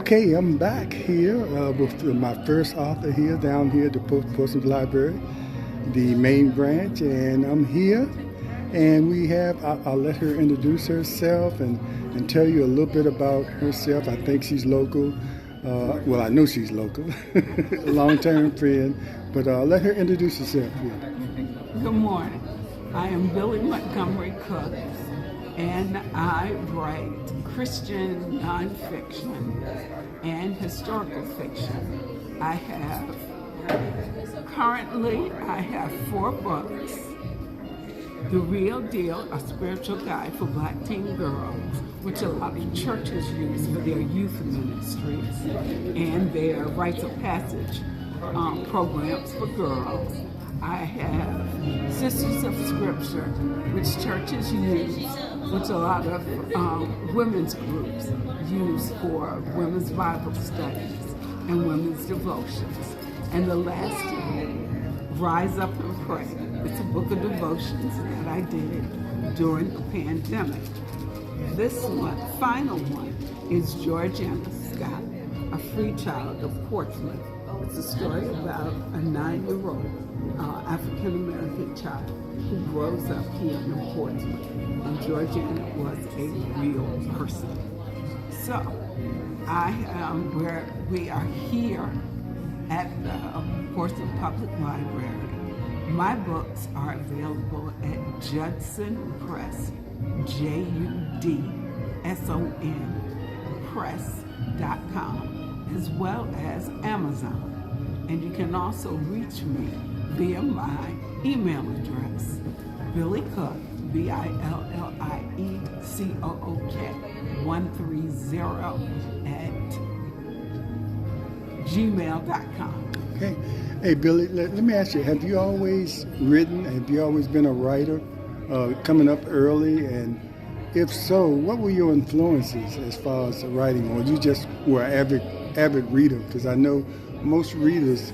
Okay, I'm back here with my first author here down here at the Portsmouth Library, the main branch, and I'm here. And we have, I'll let her introduce herself and tell you a little bit about herself. I think she's local. Well, I know she's local, a long-term friend, but let her introduce herself. Yeah. Good morning. I am Billy Montgomery Cook, and I write Christian nonfiction and historical fiction. Currently I have 4 books. The Real Deal, a spiritual guide for Black teen girls, which a lot of churches use for their youth ministries and their rites of passage programs for girls. I have Sisters of Scripture, which churches use, which a lot of women's groups use for women's Bible studies and women's devotions. And the last one, Rise Up and Pray. It's a book of devotions that I did during the pandemic. This one, final one, is Georgiana Scott, a free child of Portsmouth. It's a story about a 9-year-old African-American child who grows up here in Portsmouth. And Georgiana was a real person. So, we are here at the Portsmouth Public Library. My books are available at Judson Press, JUDSON Press.com, as well as Amazon. And you can also reach me via my email address, Billy Cook, BILLIECOOK 130 at gmail.com. Okay. Hey, Billy, let me ask you, have you always written? Have you always been a writer coming up early? And if so, what were your influences as far as writing? Or you just were an avid reader? Because I know most readers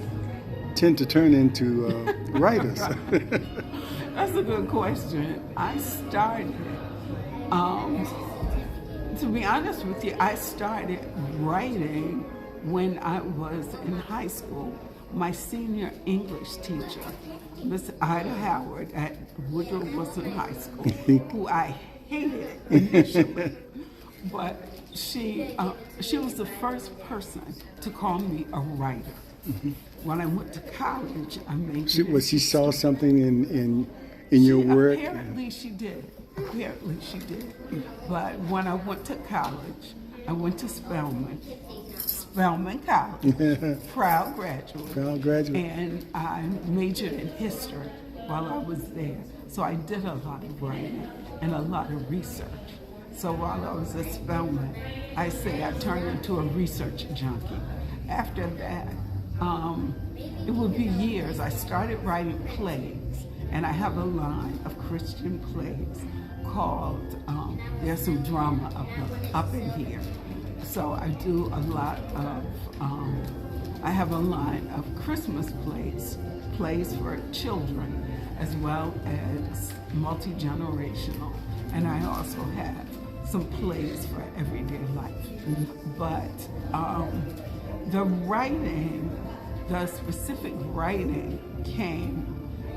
tend to turn into writers. That's a good question. I started, to be honest with you, I started writing when I was in high school. My senior English teacher, Miss Ida Howard at Woodrow Wilson High School, who I hated initially, but she was the first person to call me a writer. Mm-hmm. When I went to college, I made she saw something in your work? Apparently she did. But when I went to college, I went to Spelman College, proud graduate. And I majored in history while I was there. So I did a lot of writing and a lot of research. So while I was at Spelman, I say I turned into a research junkie. After that, it would be years. I started writing plays, and I have a line of Christian plays called There's Some Drama Up in Here. So I do a lot of, I have a line of Christmas plays for children, as well as multi-generational. And I also have some plays for everyday life. But the specific writing came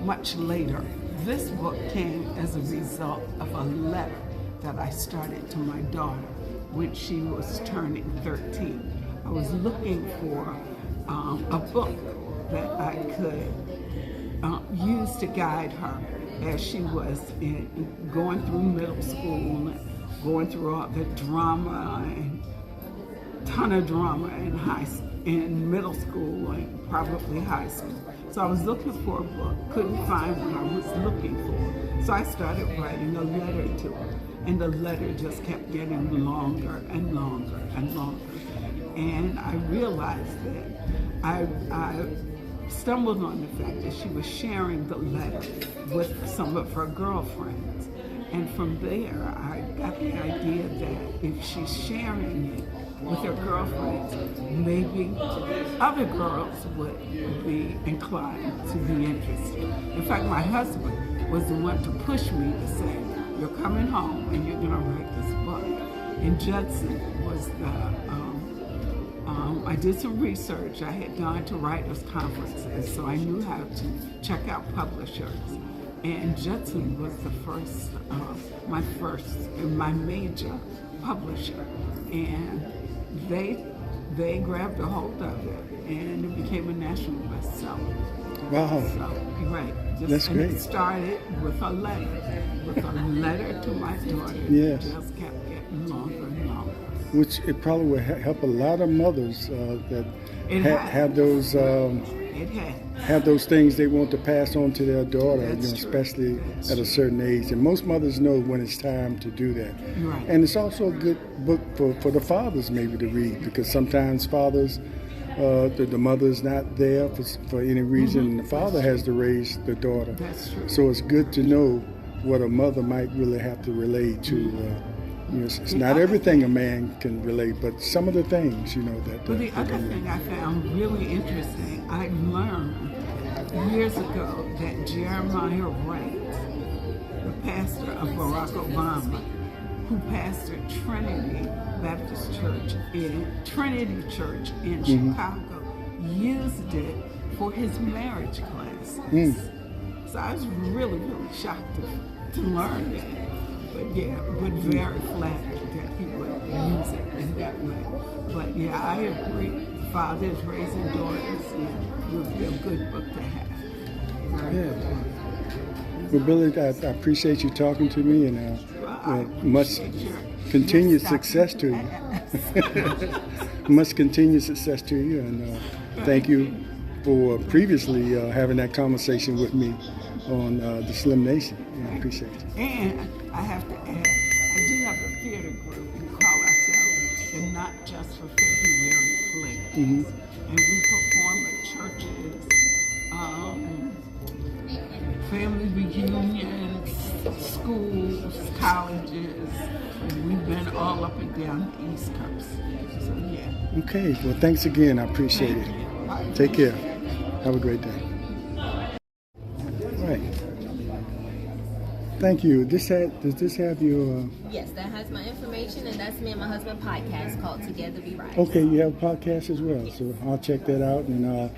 much later. This book came as a result of a letter that I started to my daughter when she was turning 13. I was looking for a book that I could use to guide her as she was going through middle school and going through all the drama and ton of drama in middle school and probably high school. So I was looking for a book, couldn't find what I was looking for. So I started writing a letter to her. And the letter just kept getting longer and longer and longer. And I realized that I stumbled on the fact that she was sharing the letter with some of her girlfriends. And from there, I got the idea that if she's sharing it with her girlfriends, maybe other girls would be inclined to be interested. In fact, my husband was the one to push me to say, you're coming home and you're going to write this book. And Judson was I did some research. I had gone to writers' conferences, so I knew how to check out publishers. And Judson was the first, my major publisher, and they grabbed a hold of it, and it became a national bestseller. Wow. So, right. That's and great. It started with a letter to my daughter. Yes. It just kept getting longer and longer. Which it probably would help a lot of mothers that It has. have those It had. have those things they want to pass on to their daughter, That's true. especially at a certain age. And most mothers know when it's time to do that. Right. And it's also a good book for the fathers maybe to read, because sometimes fathers, the mother's not there for any reason, and the father has to raise the daughter. That's true. So it's good to know what a mother might really have to relate to. It's not everything a man can relate, but some of the things, that. Well, the other thing I found really interesting, I learned years ago that Jeremiah Wright, the pastor of Barack Obama, who pastored Trinity Baptist Church Trinity Church in Chicago, used it for his marriage classes. So I was really, really shocked to learn that. But very flattered that he would use it in that way. But yeah, I agree. Fathers raising daughters would be a good book to have. Yeah. Well, Billy, I appreciate you talking to me, and much continued success to you. Much continued success to you, and thank you for previously having that conversation with me on the Slim Nation. I appreciate it. And I have to add, I do have a theater group. We call ourselves the Not Just for February Plays. And we perform at churches, family reunions, schools, colleges. And we've been all up and down the East Coast. So yeah. Okay, well, thanks again. I appreciate it. Take care. Have a great day. Right. Thank you. Does this have your... Yes, that has my information, and that's me and my husband podcast called Together We Rise. Okay, you have a podcast as well, so I'll check that out, and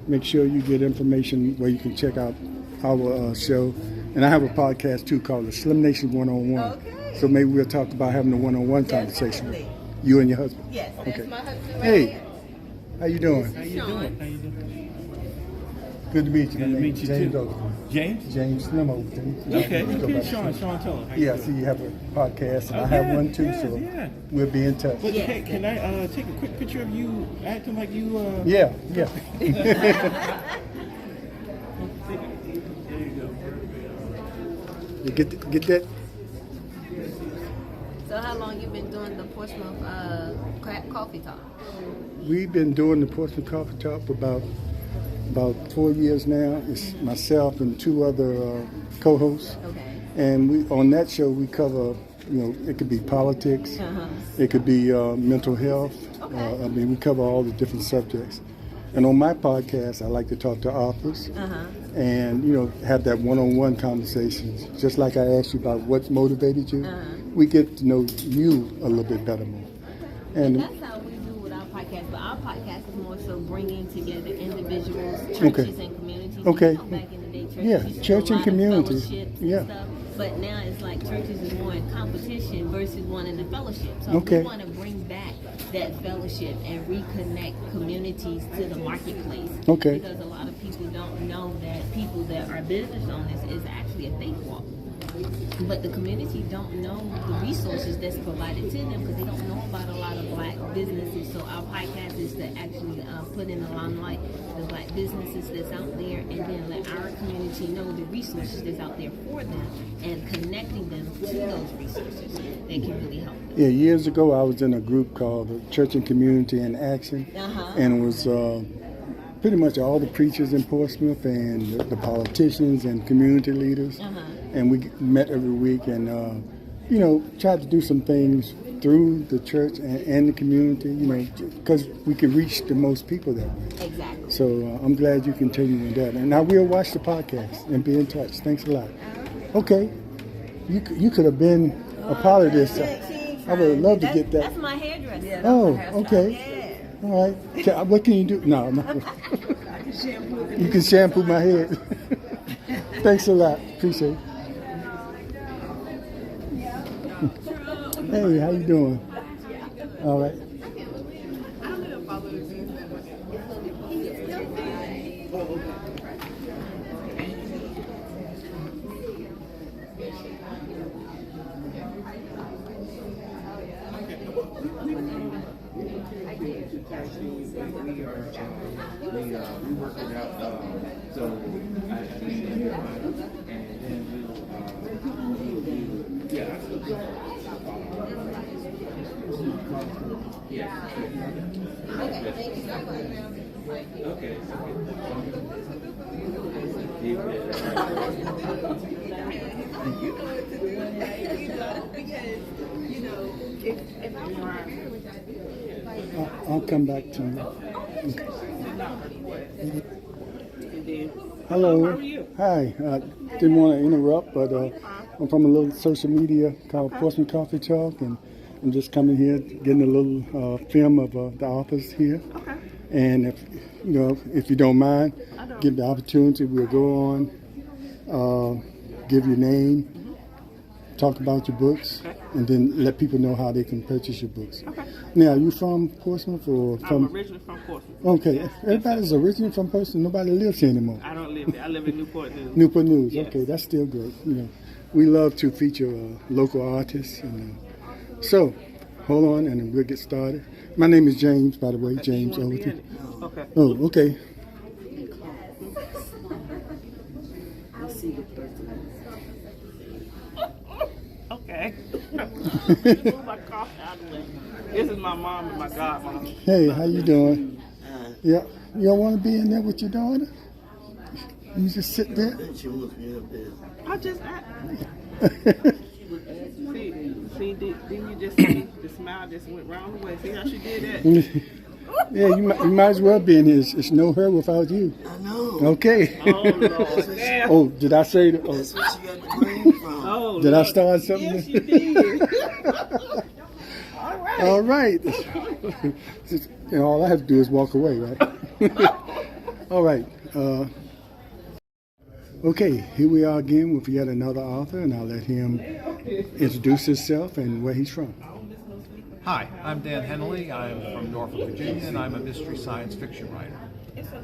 make sure you get information where you can check out our show. And I have a podcast too called the Slim Nation One-on-One. Okay. So maybe we'll talk about having a one-on-one conversation. Definitely. You and your husband. Yes, that's Okay. my husband right Hey, here. how you doing? How you doing? How you doing? Good to meet you. Good to meet you James too. Overton. James? James Slim Overton. Okay, Go okay. back. Sean Teller. How you Yeah, I doing? see you have a podcast, and I Oh, have yeah, one too, yeah, so yeah. we'll be in touch. But Yes. can I take a quick picture of you acting like you? Yeah. There you go. You get that. So how long you been doing the Portsmouth Coffee Talk? We've been doing the Portsmouth Coffee Talk for about 4 years now. It's myself and two other co-hosts, Okay. and we on that show we cover, it could be politics, it could be mental health. Okay. We cover all the different subjects. And on my podcast, I like to talk to authors and have that one-on-one conversations. Just like I asked you about what motivated you, we get to know you a little bit better more. And And that's how we do with our podcast. But our podcast is more so bringing together individuals, churches, and communities. Okay. Back in the day, churches Yeah, used to do church a and lot of community. fellowships Yeah. and stuff. But now it's like churches is more in competition versus wanting a fellowship. So Okay. we want to bring back that fellowship and reconnect communities to the marketplace. Okay. Because a lot of people don't know that people that are business owners is actually a faith walk. But the community don't know the resources that's provided to them because they don't know about a lot of black businesses. So our podcast is to actually put in the limelight the black businesses that's out there, and then let our community know the resources that's out there for them, and connecting them to those resources that can really help them. yeah, years ago I was in a group called the Church and Community in Action, and it was pretty much all the preachers in Portsmouth and the politicians and community leaders. And we met every week and, tried to do some things through the church and the community, because we could reach the most people that way. Exactly. So I'm glad you continue with that. And I will watch the podcast and be in touch. Thanks a lot. Okay. You could have been a part of this. I would love to get that. That's my hairdresser. Oh, okay. All right. What can you do? No, no. You can shampoo my head. Thanks a lot. Appreciate it. Hey, how you doing? All right. We work it out. So I understand your mind, and then we'll yeah. Yeah. Okay. Thank you so much. Okay. I'll come back to you. Hello. How are you? Hi. Didn't want to interrupt, but I'm from a little social media called Portsmouth Coffee Talk, and I'm just coming here, getting a little film of the authors here. Okay. And if you don't mind, give the opportunity. We'll go on, give your name, talk about your books, and then let people know how they can purchase your books. Okay. Now, are you from Portsmouth or from? I'm originally from Portsmouth. Okay, everybody's originally from Portsmouth. Nobody lives here anymore. I don't live there. I live in Newport News. Newport News. Yes. Okay, that's still great. We love to feature local artists. So, hold on, and then we'll get started. My name is James, by the way, James You wanna be in Overton. it? Okay. Oh, okay. Okay. Move my cough out of the way. This is my mom and my godmom. Hey, how you doing? Yeah, you don't want to be in there with your daughter? You just sit there. I just see, didn't you just see the smile just went round the way? See how she did that? Yeah, you might as well be in here. It's no her without you. I know. Okay. Oh, Lord. Damn. Oh, did I say that? That's where she got the brain from. Oh, Did I Lord. start something? Yes, you did. All right. All I have to do is walk away, right? All right. Okay, here we are again with yet another author, and I'll let him introduce himself and where he's from. Hi, I'm Dan Henley. I'm from Norfolk, Virginia, and I'm a mystery science fiction writer.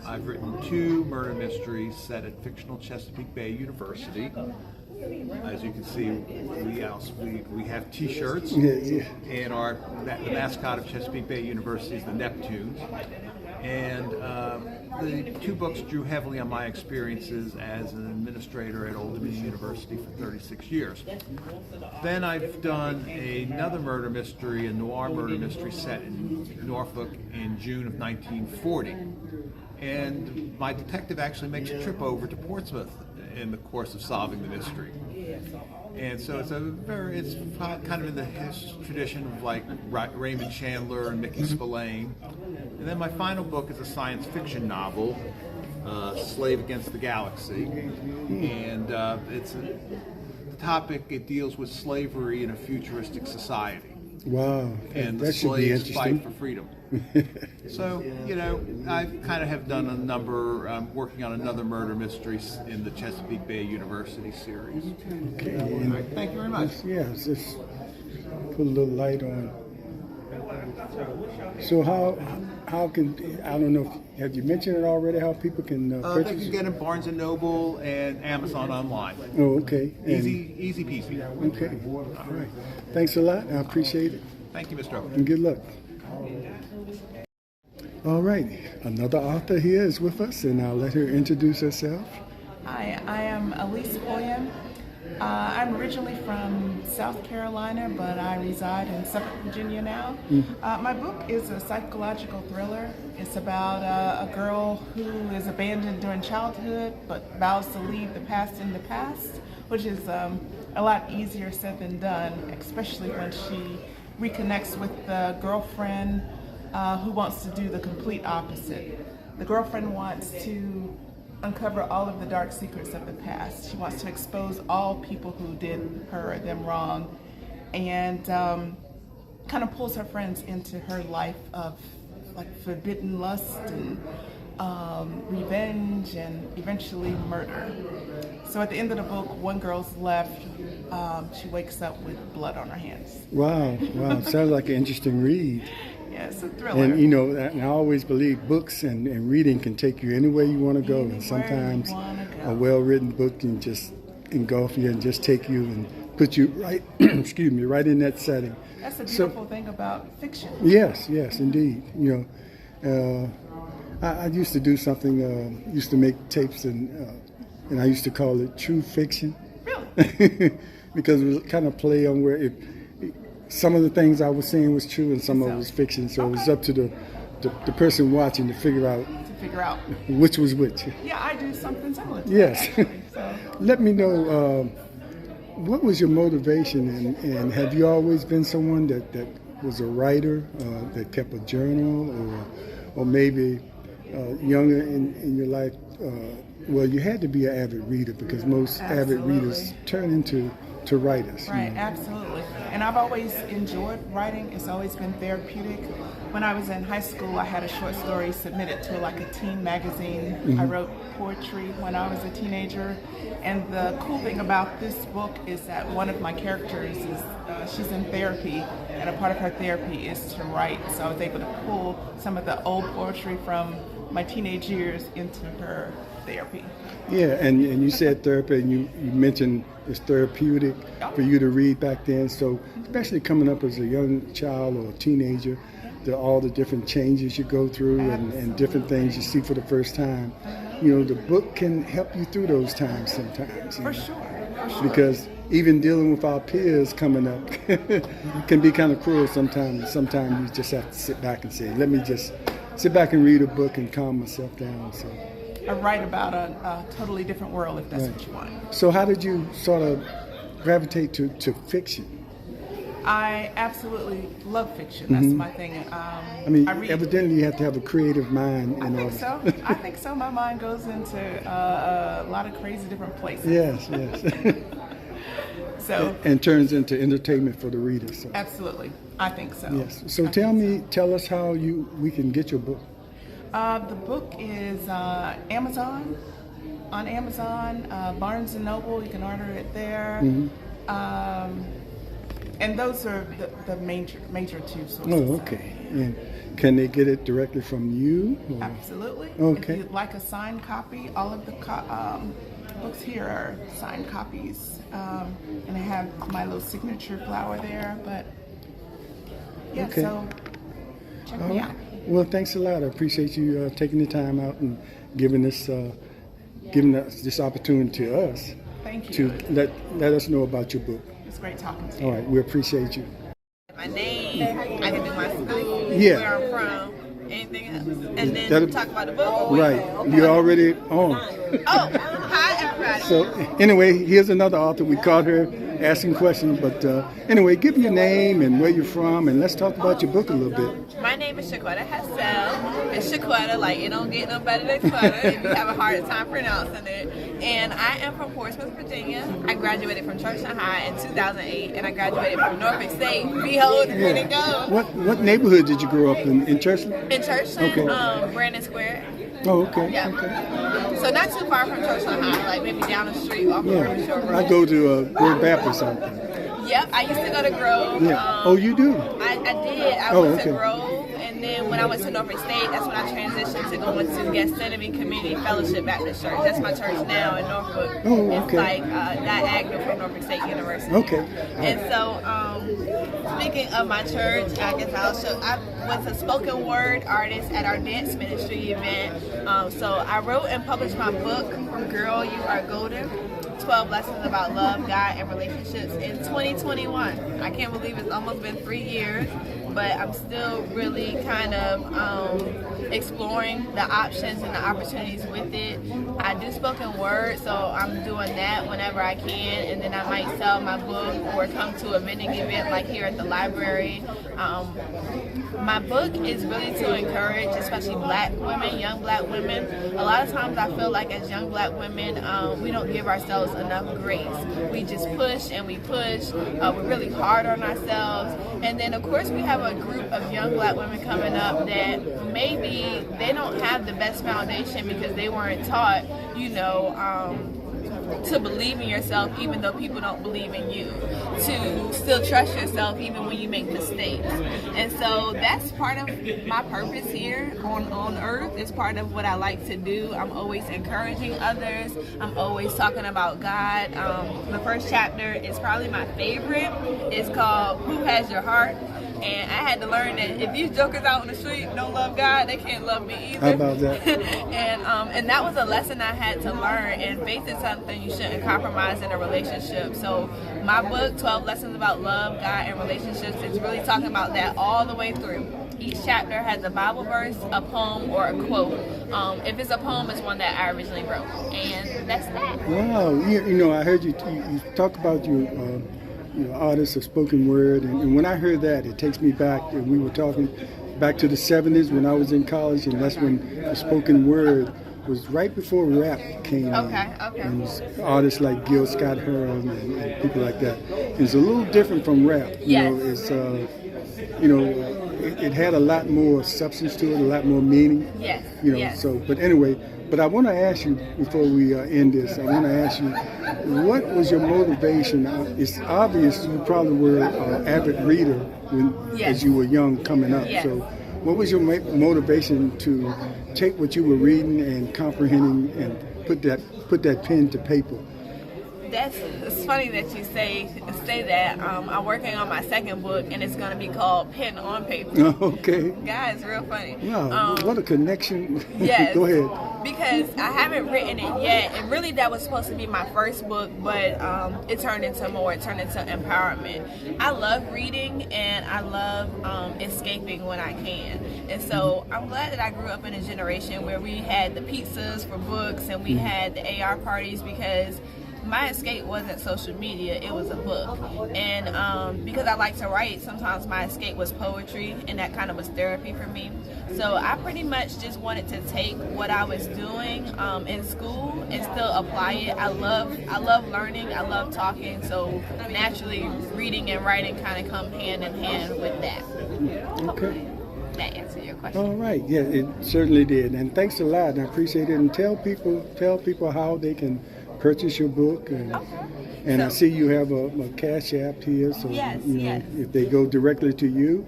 I've written 2 murder mysteries set at fictional Chesapeake Bay University. As you can see, we have T-shirts, Yeah. and the mascot of Chesapeake Bay University is the Neptunes. And the 2 books drew heavily on my experiences as an administrator at Old Dominion University for 36 years. Then I've done another murder mystery, a noir murder mystery set in Norfolk in June of 1940. And my detective actually makes a trip over to Portsmouth in the course of solving the mystery. And so it's kind of in the tradition of like Raymond Chandler and Mickey Spillane. And then my final book is a science fiction novel, Slave Against the Galaxy. And the topic, it deals with slavery in a futuristic society. Wow. And that the should be slaves fight interesting. for freedom. So, I kind of have done a number, working on another murder mystery in the Chesapeake Bay University series. Okay. And Thank you very much. yeah, just put a little light on. So how can, I don't know, have you mentioned it already, how people can They purchase can get it Barnes & Noble and Amazon online. Oh, okay. And- Easy peasy. Okay. All right. Thanks a lot. I appreciate it. Thank you, Mr. Overton. And good luck. All right. Another author here is with us, and I'll let her introduce herself. Hi, I am Elise Boyan. I'm originally from South Carolina, but I reside in Suffolk, Virginia now. My book is a psychological thriller. It's about a girl who is abandoned during childhood, but vows to leave the past in the past, which is a lot easier said than done, especially when she reconnects with the girlfriend who wants to do the complete opposite. The girlfriend wants to uncover all of the dark secrets of the past. She wants to expose all people who did her or them wrong, and kind of pulls her friends into her life of like forbidden lust and revenge and eventually murder. So at the end of the book, one girl's left. She wakes up with blood on her hands. Wow, wow. Sounds like an interesting read. Yeah, it's a thriller. And you know, and I always believe books and reading can take you anywhere you want to go. And sometimes a well-written book can just engulf you and just take you and put you right, excuse me, right in that setting. That's the beautiful thing about fiction. Yes, yes, indeed. You know, I used to do something. Used to make tapes, and I used to call it true fiction. Really? Because it was kind of play on where some of the things I was saying was true and some of it was fiction. So it was up to the person watching to figure out which was which. Yeah, I do something similar to yes. that, actually, so. Let me know, what was your motivation, and have you always been someone that was a writer, that kept a journal, or maybe younger in your life? Well, you had to be an avid reader because most avid readers turn into writers. Right, absolutely. And I've always enjoyed writing. It's always been therapeutic. When I was in high school, I had a short story submitted to like a teen magazine. Mm-hmm. I wrote poetry when I was a teenager. And the cool thing about this book is that one of my characters is, she's in therapy, and a part of her therapy is to write. So I was able to pull some of the old poetry from my teenage years into her therapy. Yeah, and you said therapy, and you mentioned it's therapeutic for you to read back then. So especially coming up as a young child or a teenager, all the different changes you go through and different things you see for the first time. You know, the book can help you through those times sometimes. For sure. Because even dealing with our peers coming up can be kind of cruel sometimes. Sometimes you just have to sit back and say, let me just sit back and read a book and calm myself down. So I write about a totally different world, if that's what you want. So how did you sort of gravitate to fiction? I absolutely love fiction. That's my thing. I mean, evidently you have to have a creative mind in order. I think so. My mind goes into a lot of crazy different places. Yes, yes. So and turns into entertainment for the reader. So. Absolutely, I think so. Yes. So tell us how we can get your book. The book is Amazon. On Amazon, Barnes & Noble, you can order it there. And those are the major two sources. Oh, okay. And can they get it directly from you? Or? Absolutely. Okay. If you'd like a signed copy, all of the books here are signed copies. And I have my little signature flower there. But yeah, okay. So check me out. Well, thanks a lot. I appreciate you taking the time out and giving us this opportunity to us. Thank you. To let us know about your book. It's great talking to you. All right, we appreciate you. My name, I can do my school, Yeah. where I'm from, anything else, and then talk about the book. Right, you're already on. Oh, hi everybody. So anyway, here's another author. We caught her asking questions, but anyway, give your name and where you're from, and let's talk about your book a little bit. My name is Shaquetta Hassel. It's Shaquetta, like it don't get no better than Quetta if you have a hard time pronouncing it. And I am from Portsmouth, Virginia. I graduated from Churchland High in 2008, and I graduated from Norfolk State. Behold, here we go. What neighborhood did you grow up in Churchland? In Churchland, Okay. Brandon Square. Oh, okay. Yeah. Okay. So not too far from Churchland High, like maybe down the street off of Shore Road. I go to Grove Baptist. Yep, I used to go to Grove. Yeah. Oh, you do? I did. I went to Grove, and then when I went to Norfolk State, that's when I transitioned to going to Gethsemane Community Fellowship Baptist Church. That's my church now in Norfolk. Oh, okay. It's like diagonal from Norfolk State University. Okay. And so, speaking of my church, I guess I was a spoken word artist at our dance ministry event. So I wrote and published my book, Girl, You Are Golden. 12 Lessons About Love, God, and Relationships in 2021. I can't believe it's almost been 3 years, but I'm still really kind of exploring the options and the opportunities with it. I do spoken word, so I'm doing that whenever I can, and then I might sell my book or come to a vending event like here at the library. My book is really to encourage, especially black women, young black women. A lot of times I feel like as young black women, we don't give ourselves enough grace. We just push and we push. We're really hard on ourselves. And then of course we have a group of young black women coming up that maybe they don't have the best foundation because they weren't taught, to believe in yourself even though people don't believe in you, to still trust yourself even when you make mistakes. And so that's part of my purpose here on earth. It's part of what I like to do. I'm always encouraging others. I'm always talking about God. The first chapter is probably my favorite. It's called Who Has Your Heart? And I had to learn that if these jokers out on the street don't love God, they can't love me either. How about that? and that was a lesson I had to learn. And faith is something you shouldn't compromise in a relationship. So my book, 12 Lessons About Love, God, and Relationships, is really talking about that all the way through. Each chapter has a Bible verse, a poem, or a quote. If it's a poem, it's one that I originally wrote. And that's that. Wow. I heard you talk about your artists of spoken word, and when I heard that, it takes me back, and we were talking back to the 70s when I was in college, and that's when the spoken word was right before rap came in. Okay. And it was artists like Gil Scott-Heron and people like that. It's a little different from rap. Yes. It had a lot more substance to it, a lot more meaning. Yes. Yes. So, but anyway, but I want to ask you before we end this. I want to ask you, what was your motivation? It's obvious you probably were an avid reader as you were young coming up. Yes. So, what was your motivation to take what you were reading and comprehending and put that pen to paper? It's funny that you say that. I'm working on my second book, and it's going to be called Pen on Paper. Okay. God, it's real funny. Wow, what a connection. Yes. Go ahead. Because I haven't written it yet, and really that was supposed to be my first book, but it turned into more. It turned into empowerment. I love reading, and I love escaping when I can. And so I'm glad that I grew up in a generation where we had the pizzas for books, and we had the AR parties, because my escape wasn't social media, it was a book. And because I like to write, sometimes my escape was poetry, and that kind of was therapy for me. So I pretty much just wanted to take what I was doing in school and still apply it. I love learning, I love talking, so naturally reading and writing kind of come hand in hand with that. Okay. That answered your question. All right. Yeah, it certainly did. And thanks a lot. And I appreciate it. And tell people how they can purchase your book, and I see you have a Cash App here, so Yes. if they go directly to you.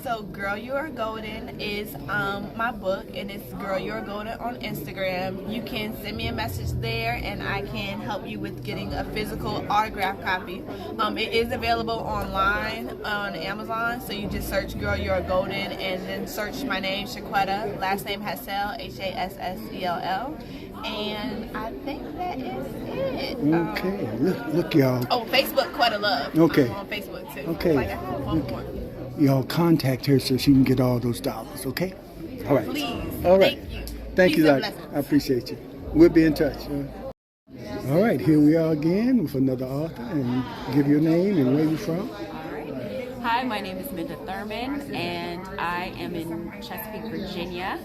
So Girl You Are Golden is my book, and it's Girl You Are Golden on Instagram. You can send me a message there, and I can help you with getting a physical autograph copy. It is available online on Amazon, so you just search Girl You Are Golden, and then search my name, Shaquetta, last name Hassell, Hassell. And I think that is it. Okay. Look, y'all. Facebook, Quetta Love. Okay. I'm on Facebook too. Okay. Like I have one more. Y'all contact her so she can get all those dollars, okay? All right. Please. All right. Thank you. Thank you, Peace and Doc. blessings. I appreciate you. We'll be in touch. All right, here we are again with another author, and give your name and where you're from. Hi, my name is Minda Thurman, and I am in Chesapeake, Virginia.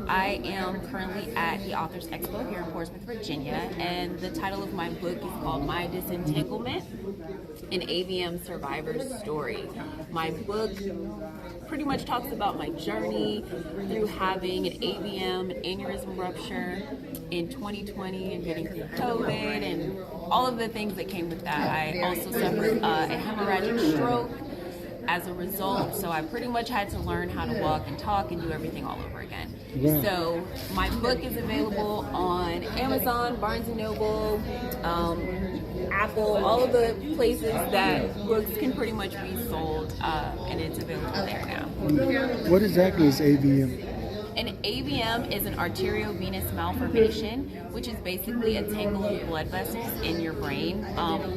I am currently at the Authors Expo here in Portsmouth, Virginia, and the title of my book is called My Disentanglement, an AVM survivor's story. My book pretty much talks about my journey through having an AVM, an aneurysm rupture in 2020, and getting through COVID and all of the things that came with that. I also suffered a hemorrhagic stroke as a result, so I pretty much had to learn how to walk and talk and do everything all over again. Wow. So my book is available on Amazon, Barnes & Noble, Apple, all of the places that books can pretty much be sold, and it's available there now. What exactly is AVM? An AVM is an arteriovenous malformation, which is basically a tangle of blood vessels in your brain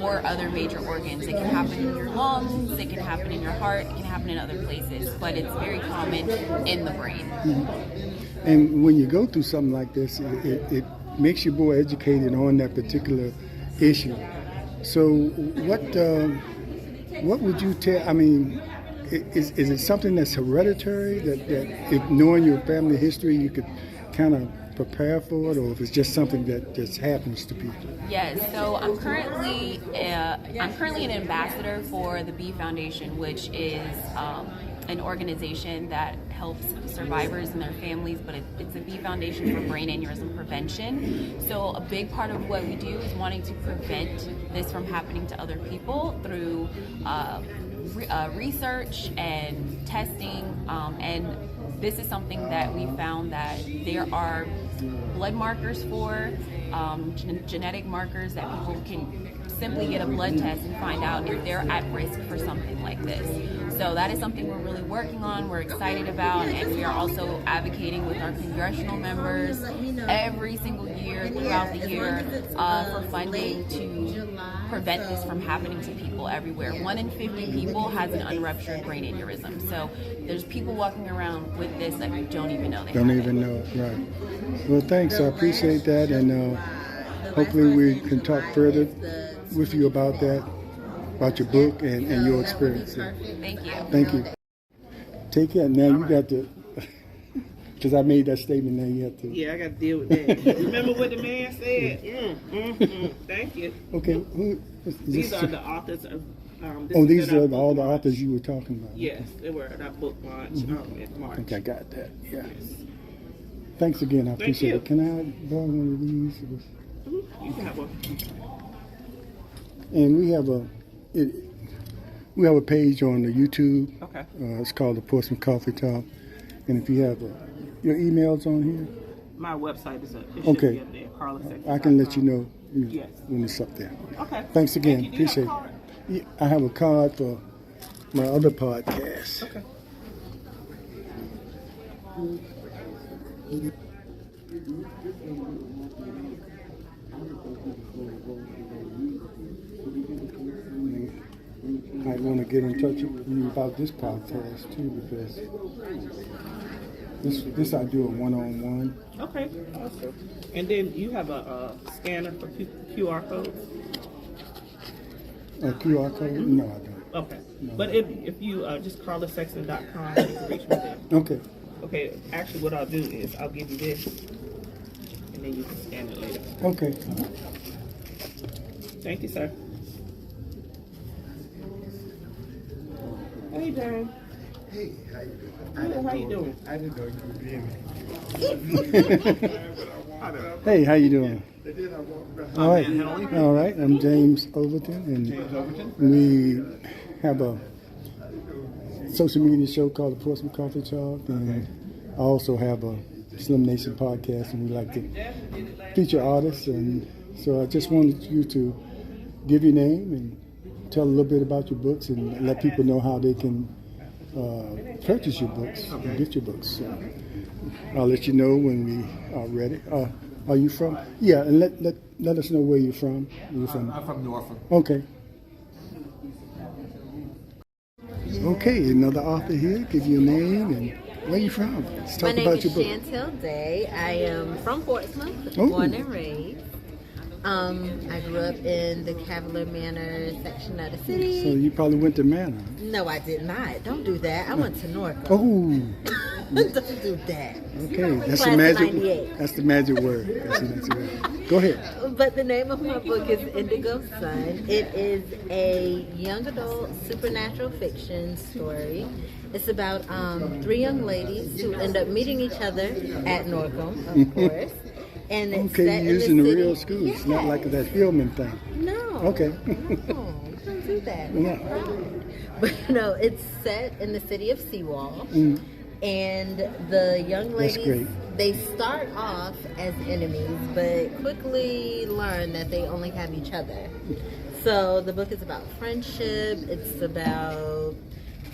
or other major organs. It can happen in your lungs, it can happen in your heart, it can happen in other places, but it's very common in the brain. Mm-hmm. And when you go through something like this, it makes you more educated on that particular issue. So what would you tell, I mean, is it something that's hereditary, that if knowing your family history you could kind of prepare for it, or if it's just something that just happens to people? Yes, so I'm currently an ambassador for the B Foundation, which is an organization that helps survivors and their families, but it's the V Foundation for Brain Aneurysm Prevention. So a big part of what we do is wanting to prevent this from happening to other people through research and testing, and this is something that we found that there are blood markers for, genetic markers that people can simply get a blood test and find out if they're at risk for something like this. So that is something we're really working on, we're excited about, and we are also advocating with our congressional members every single year throughout the year for funding to prevent this from happening to people everywhere. 1 in 50 people has an unruptured brain aneurysm. So there's people walking around with this that don't even know they Don't have even it. know it, right. Well, thanks. I appreciate that, and hopefully we can talk further with you about that, about your book and your experience. Thank you. Thank you. Take care. Now you got to, because I made that statement, now you have to. Yeah, I got to deal with that. Remember what the man said? Thank you. Okay. Who, is These this, are the authors of. This oh, is these at our are book all the launch. authors you were talking about. Yes, they were at our book launch in March. I think I got that. Yeah. Yes. Thanks again. I Thank appreciate you. it. Can I borrow one of these? You can have one. And we have a page on the YouTube. Okay. It's called the Portsmouth Coffee Talk. And if you have your emails on here, My website is up. It should Okay. be up there, carlasexton.com. I can let you know, Yes. when it's up there. Okay. Thanks again. Thank you. Do you Appreciate have a card? it. Yeah, I have a card for my other podcast. Okay. I want to get in touch with you about this podcast too, because this I do a one-on-one. Okay. Awesome. And then you have a scanner for QR codes? A QR code? No, I don't. Okay. But if you just carlasexton.com, you can reach me there. Okay. Okay. Actually, what I'll do is I'll give you this, and then you can scan it later. Okay. Thank you, sir. Hey, Dan. Hey, how you doing? Good, how you doing? I didn't know you were being Hey, how you doing? They did. I walked back. All right. Man Henley. All right. I'm James Overton, and James Overton. we have a social media show called the Portsmouth Coffee Talk, and I also have a Slim Nation podcast, and we like to feature artists. And so I just wanted you to give your name and tell a little bit about your books, and let people know how they can purchase your books and get your books. So I'll let you know when we are ready. Are you from? Yeah, and let us know where you're from. You're from? I'm from Norfolk. Okay. Okay, another author here. Give you a name and where you from. Let's talk My name about is your book. Chantel Day. I am from Portsmouth, Oh. born and raised. I grew up in the Cavalier Manor section of the So city. you probably went to Manor. No, I did not. Don't do that. I went to Norfolk. Oh, Don't do that. okay. That's Class the of magic. 98. That's the magic word. That's the magic word. Go ahead. But the name of my book is Indigo Sun. It is a young adult supernatural fiction story. It's about 3 young ladies who end up meeting each other at Norcom, of course. And it's Okay, set you're in using the city. real school. It's not like that Hillman thing. No. Okay. No, don't do that. No. But no, it's set in the city of Seawall. Mm. And the young That's ladies, great. they start off as enemies, but quickly learn that they only have each other. So the book is about friendship. It's about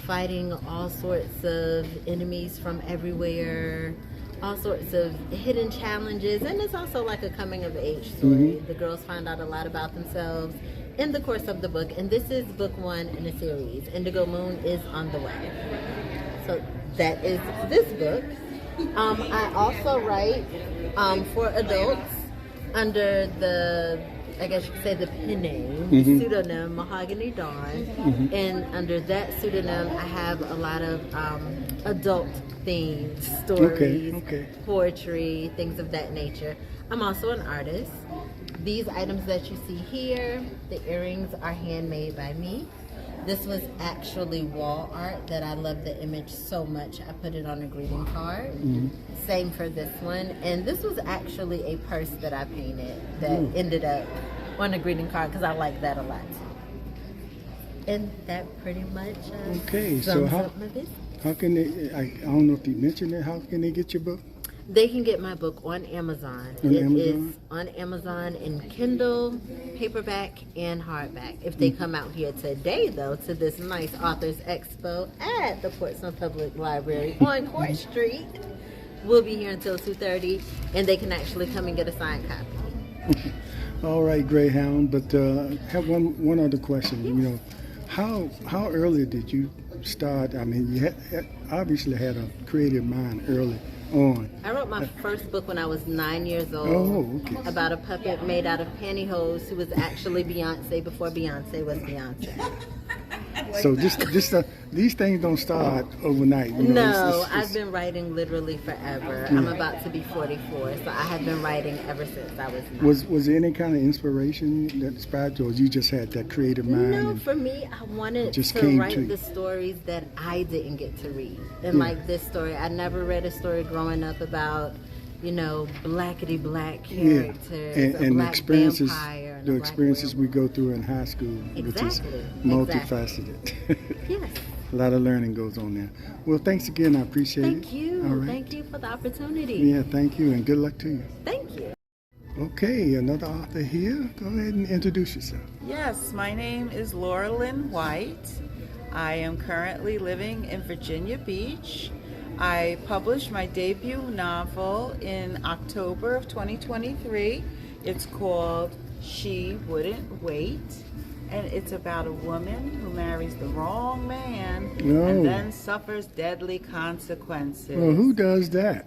fighting all sorts of enemies from everywhere, all sorts of hidden challenges, and it's also like a coming of age story. The girls find out a lot about themselves in the course of the book, and this is book 1 in a series. Indigo Moon is on the way. So that is this book. I also write for adults under the, I guess you could say, the pen name, pseudonym Mahogany Dawn. And under that pseudonym, I have a lot of adult themed stories, Okay. poetry, things of that nature. I'm also an artist. These items that you see here, the earrings are handmade by me. This was actually wall art that I love the image so much. I put it on a greeting card. Same for this one. And this was actually a purse that I painted that ended up on a greeting card because I like that a lot too. And that pretty much Okay, so sums how up my business. how can they? I don't know if you mentioned it. How can they get your book? They can get my book on Amazon. On It Amazon? is on Amazon in Kindle, paperback, and hardback. If they come out here today, though, to this nice Authors Expo at the Portsmouth Public Library on Court Street, we'll be here until 2:30, and they can actually come and get a signed copy. All right, Greyhound. But have one other question. You know, how early did you start? I mean, you obviously had a creative mind early on. I wrote my first book when I was 9 years old. Oh, okay. About a puppet made out of pantyhose who was actually Beyonce before Beyonce was Beyonce. So these things don't start overnight. You know, No, it's- I've been writing literally forever. I'm about to be 44, so I have been writing ever since I was 9. Was there any kind of inspiration that inspired you, or you just had that creative mind? No, and- for me, I wanted just to came to write you. the stories that I didn't get to read. And Yeah. like this story, I never read a story growing up about, you know, blackety black Yeah, characters, and a the black experiences, vampire, and the a black experiences werewolf. we go through in high school, which is Exactly, multifaceted. Yes. A lot of learning goes on there. Well, thanks again. I appreciate it. Thank you. All right. Thank you for the opportunity. Yeah, thank you, and good luck to you. Thank you. Okay, another author here. Go ahead and introduce yourself. Yes, my name is Laura Lynn White. I am currently living in Virginia Beach. I published my debut novel in October of 2023. It's called She Wouldn't Wait, and it's about a woman who marries the wrong man Oh. and then suffers deadly consequences. Well, who does that?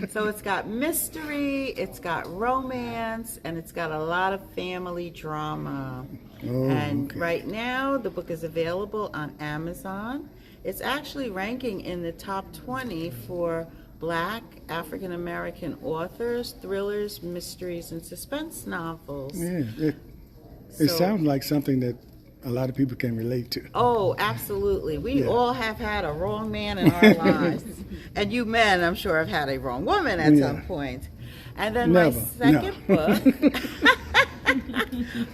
So it's got mystery, it's got romance, and it's got a lot of family drama. Oh, And okay. right now, the book is available on Amazon. It's actually ranking in the top 20 for Black African American authors, thrillers, mysteries, and suspense novels. Yeah, it So- sounds like something that a lot of people can relate to. Oh, absolutely. We Yeah. all have had a wrong man in our lives. And you men, I'm sure, have had a wrong woman at Yeah. some point. And then Never, my second book,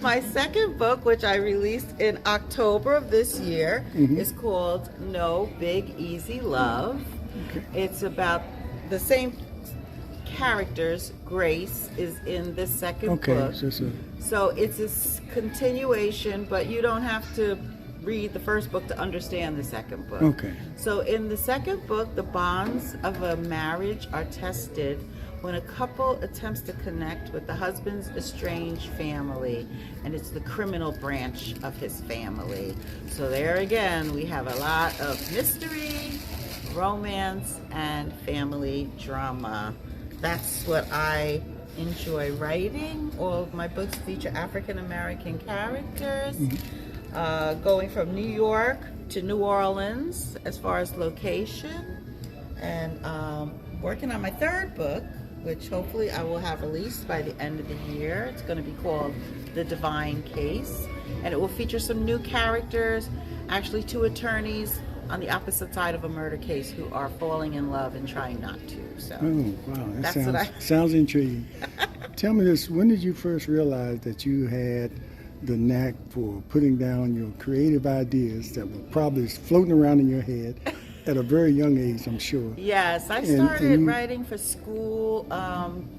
my second book, which I released in October of this year, is called No Big Easy Love. It's about the same characters. Grace is in this second Okay, book. so So it's a continuation, but you don't have to read the first book to understand the second book. Okay. So in the second book, the bonds of a marriage are tested when a couple attempts to connect with the husband's estranged family, and it's the criminal branch of his family. So there again, we have a lot of mystery, romance, and family drama. That's what I enjoy writing. All of my books feature African American characters, going from New York to New Orleans as far as location, and working on my third book, which hopefully I will have released by the end of the year. It's going to be called The Divine Case, and it will feature some new characters, actually 2 attorneys on the opposite side of a murder case who are falling in love and trying not to. So oh wow, that that's what sounds intriguing. Tell me this: when did you first realize that you had the knack for putting down your creative ideas that were probably floating around in your head at a very young age, I'm sure? Yes, I And started you- writing for school.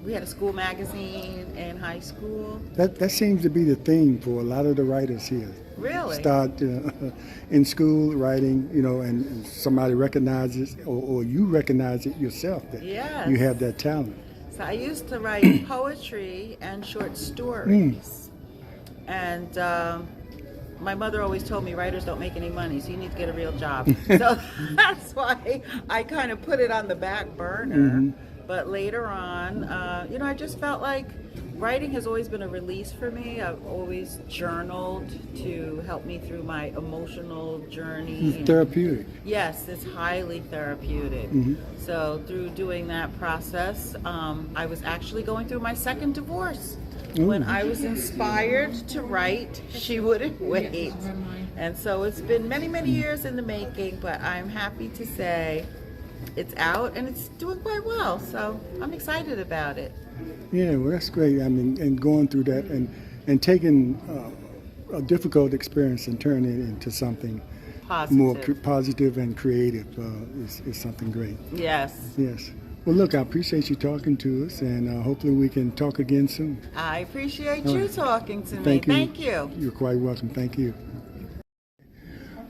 We had a school magazine in high school. That seems to be the theme for a lot of the writers here. Really? Start in school writing, you know, and somebody recognizes, or you recognize it yourself that Yes. you have that talent. So I used to write poetry and short stories. And my mother always told me writers don't make any money, so you need to get a real job. So that's why I kind of put it on the back burner. But later on, I just felt like writing has always been a release for me. I've always journaled to help me through my emotional journey. It's therapeutic. Yes, it's highly therapeutic. So through doing that process, I was actually going through my second divorce When I was inspired to write, she wouldn't wait. And so it's been many, many years in the making, but I'm happy to say it's out and it's doing quite well. So I'm excited about it. Yeah, well, that's great. I mean, and going through that and taking a difficult experience and turning it into something more positive and creative is something great. Yes. Yes. Well, look, I appreciate you talking to us, and hopefully we can talk again soon. I appreciate you talking to me. Thank you. Thank you. You're quite welcome. Thank you.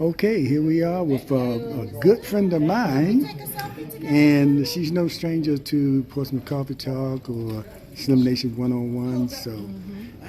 Okay, here we are with a good friend of mine, and she's no stranger to Portsmouth Coffee Talk or Slim Nation 101, so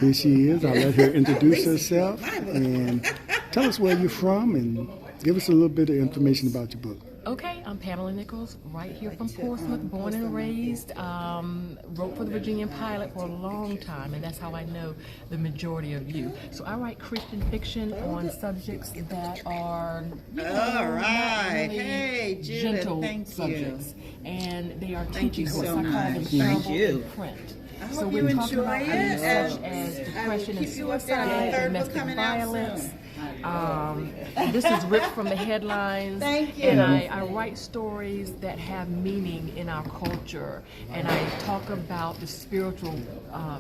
here she is. I'll let her introduce herself and tell us where you're from and give us a little bit of information about your book. Okay, I'm Pamela Nichols, right here from Portsmouth, born and raised. Wrote for the Virginian Pilot for a long time, and that's how I know the majority of you. So I write Christian fiction on subjects that are, All right. really Hey, Judith, gentle thank you. subjects, and they are Thank teaching you what's so called much. the Thank parable you. in print. I So hope we're you talking about enjoy items it, such and as I will depression and keep you updated on the suicide, third book domestic coming out violence. soon. This is ripped from the headlines. Thank you. And I write stories that have meaning in our culture, and I talk about the spiritual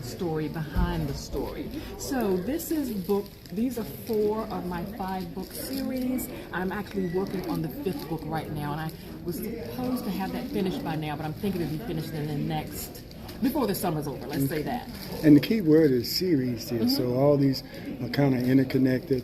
story behind the story. So these are 4 of my 5-book series. I'm actually working on the 5th book right now, and I was supposed to have that finished by now, but I'm thinking it'll be finished in the next, before the summer's over, let's say that. And the key word is series here, so all these are kind of interconnected.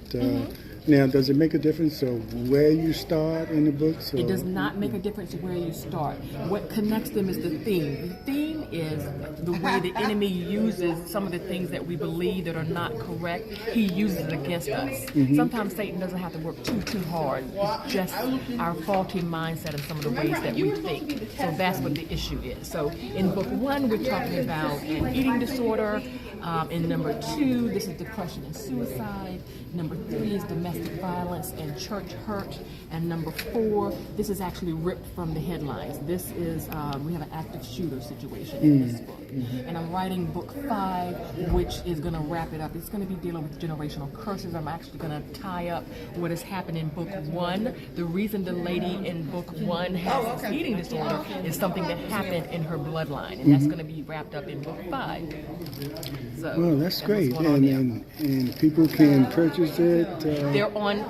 Now, does it make a difference where you start in the book? It does not make a difference where you start. What connects them is the theme. The theme is the way the enemy uses some of the things that we believe that are not correct. He uses it against us. Sometimes Satan doesn't have to work too hard. It's just our faulty mindset and some of the ways that we think. So that's what the issue is. So in book 1, we're talking about an eating disorder. In number 2, this is depression and suicide. Number 3 is domestic violence and church hurt. And number 4, this is actually ripped from the headlines. This is, we have an active shooter situation in this book. And I'm writing book 5, which is going to wrap it up. It's going to be dealing with generational curses. I'm actually going to tie up what has happened in book 1. The reason the lady in book 1 has this eating disorder is something that happened in her bloodline. And that's going to be wrapped up in book 5. So, well, that's great. And people can purchase it. They're on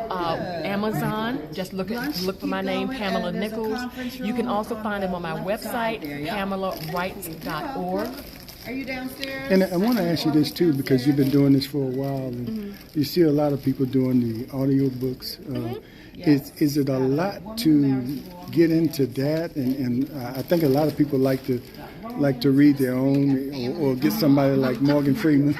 Amazon. Just look for my name, Pamela Nichols. You can also find them on my website, PamelaWrites.org. Are you downstairs? And I want to ask you this too, because you've been doing this for a while, and you see a lot of people doing the audio books. Is it a lot to get into that? And I think a lot of people like to read their own, or get somebody like Morgan Freeman.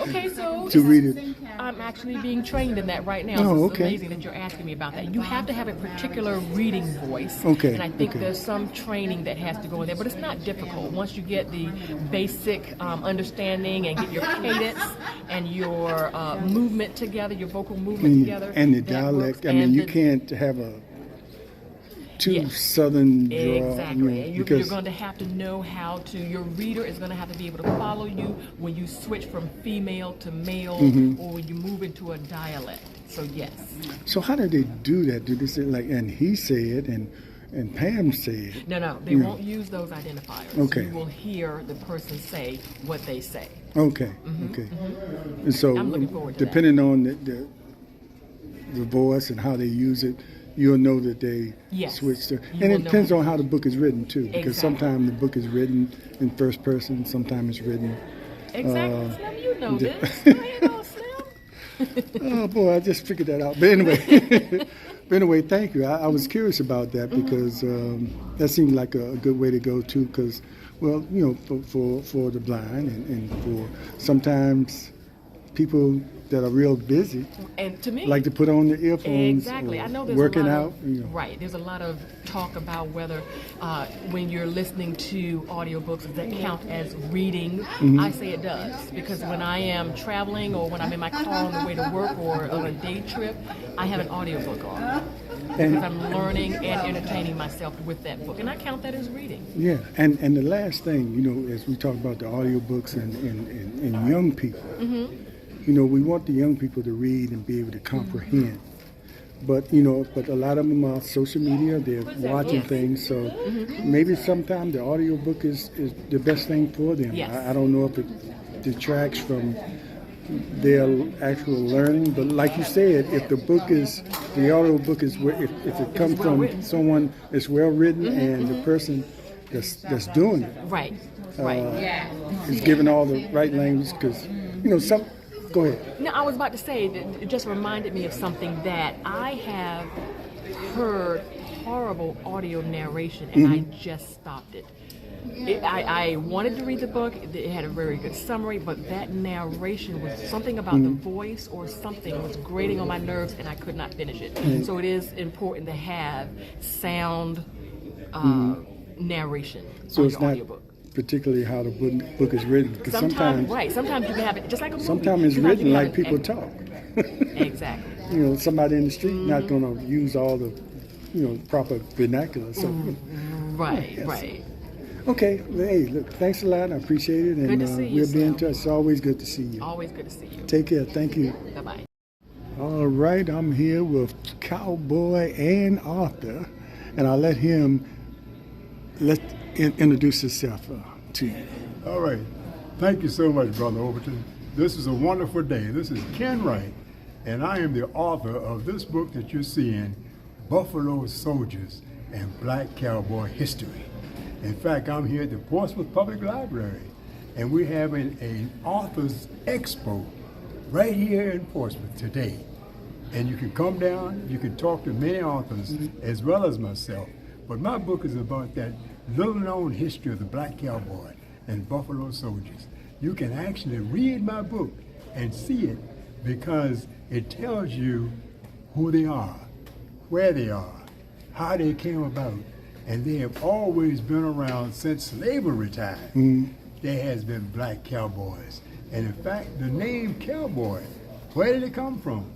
Okay, so to read it. I'm actually being trained in that right now. So it's amazing that you're asking me about that. You have to have a particular reading voice. And I think there's some training that has to go in there, but it's not difficult. Once you get the basic understanding and get your cadence and your movement together, your vocal movement together. And the dialect. I mean, you can't have a too southern draw. Exactly. You're going to have to know how to, your reader is going to have to be able to follow you when you switch from female to male or when you move into a dialect. So yes. So how do they do that? Do they say like, and he said, and Pam said? No, they won't use those identifiers. Okay. You will hear the person say what they say. Okay, okay. And so, I'm looking forward to depending on the voice and how they use it, you'll know that they switch to. And it depends on how the book is written too, because sometimes the book is written in first person, sometimes it's written. Exactly, Slim, you know this. You know, Slim. Oh boy, I just figured that out. But anyway, thank you. I was curious about that because that seemed like a good way to go too. Because, well, you know, for the blind and for sometimes people that are real busy, and to me, like to put on the earphones. Exactly, I know there's working a lot out. Of, right, there's a lot of talk about whether when you're listening to audiobooks does that count as reading. I say it does, because when I am traveling or when I'm in my car on the way to work or on a day trip, I have an audiobook on. because I'm learning and entertaining myself with that book, and I count that as reading. Yeah, and the last thing, you know, as we talk about the audiobooks and young people, you know, we want the young people to read and be able to comprehend. But, you know, but a lot of them are social media, they're watching things, so maybe sometimes the audiobook is the best thing for them. Yes. I don't know if it detracts from their actual learning, but like you said, if the audiobook is, if it comes from someone that's well written and the person that's doing it, Right. is giving all the right language, because, you know, go ahead. No, I was about to say, that it just reminded me of something that I have heard horrible audio narration, and I just stopped it. I wanted to read the book. It had a very good summary, but that narration was something about the voice or something was grating on my nerves, and I could not finish it. So it is important to have sound narration So on it's your not audiobook. particularly how the book is written, because sometimes Sometimes you can have it just like a movie. sometimes it's Sometimes you written can like have people it- talk. Exactly. You know, somebody in the street not going to use all the, you know, proper vernacular. So, Right, Yes. right. Okay, well, hey, look, thanks a lot. I appreciate it, and Good to see you, we'll be in Sal. touch. It's always good to see you. Always good to see you. Take care. Thank you. Bye-bye. All right, I'm here with cowboy and author, and I'll let him introduce himself to you. All right. Thank you so much, Brother Overton. This is a wonderful day. This is Ken Wright, and I am the author of this book that you're seeing, Buffalo Soldiers and Black Cowboy History. In fact, I'm here at the Portsmouth Public Library, and we're having an authors expo right here in Portsmouth today. And you can come down, you can talk to many authors as well as myself. But my book is about that little-known history of the Black Cowboy and Buffalo Soldiers. You can actually read my book and see it because it tells you who they are, where they are, how they came about, and they have always been around since slavery time. There has been black cowboys. And in fact, the name cowboy, where did it come from?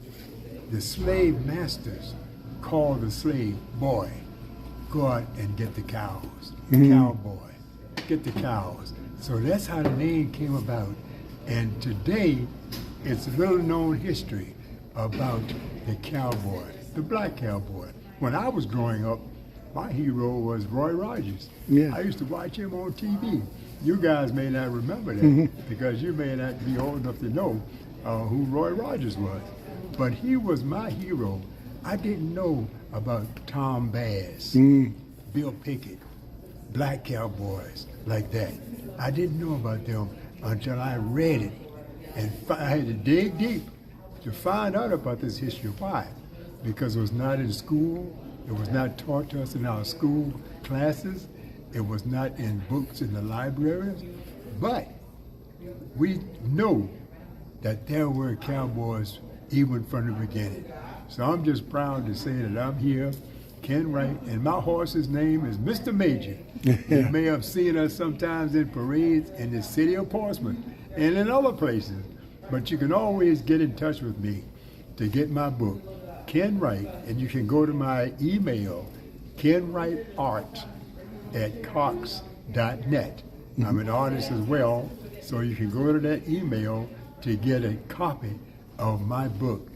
The slave masters called the slave boy, go out and get the cows. Cowboy, get the cows. So that's how the name came about. And today, it's a little known history about the cowboy, the black cowboy. When I was growing up, my hero was Roy Rogers. Yeah. I used to watch him on TV. You guys may not remember that because you may not be old enough to know who Roy Rogers was. But he was my hero. I didn't know about Tom Bass, Bill Pickett, black cowboys like that. I didn't know about them until I read it. And I had to dig deep to find out about this history. Why? Because it was not in school. It was not taught to us in our school classes. It was not in books in the libraries. But we know that there were cowboys even from the beginning. So I'm just proud to say that I'm here, Ken Wright, and my horse's name is Mr. Major. You may have seen us sometimes in parades in the city of Portsmouth and in other places, but you can always get in touch with me to get my book, Ken Wright, and you can go to my email, kenwrightart@cox.net. I'm an artist as well, so you can go to that email to get a copy of my book,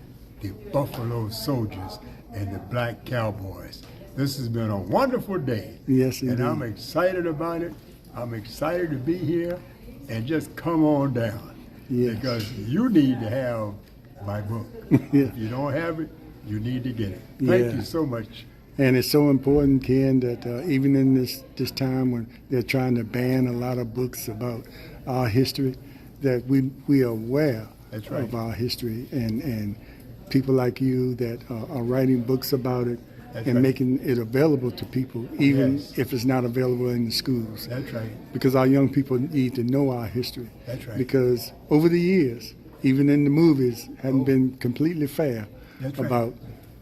The Buffalo Soldiers and the Black Cowboys. This has been a wonderful day. Yes, and I'm indeed. excited about it. I'm excited to be here, and just come on down. Yes. Because you need to have my book. Yeah. If you don't have it, you need to get it. Thank Yeah. you so much. And it's so important, Ken, that even in this time when they're trying to ban a lot of books about our history, that we are aware That's right. of our history, and people like you that are writing books about it That's and right. making it available to people, even Yes. if it's not available in the schools. That's right. Because our young people need to know our history. That's right. Because over the years, even in the movies, hadn't been completely fair That's right. about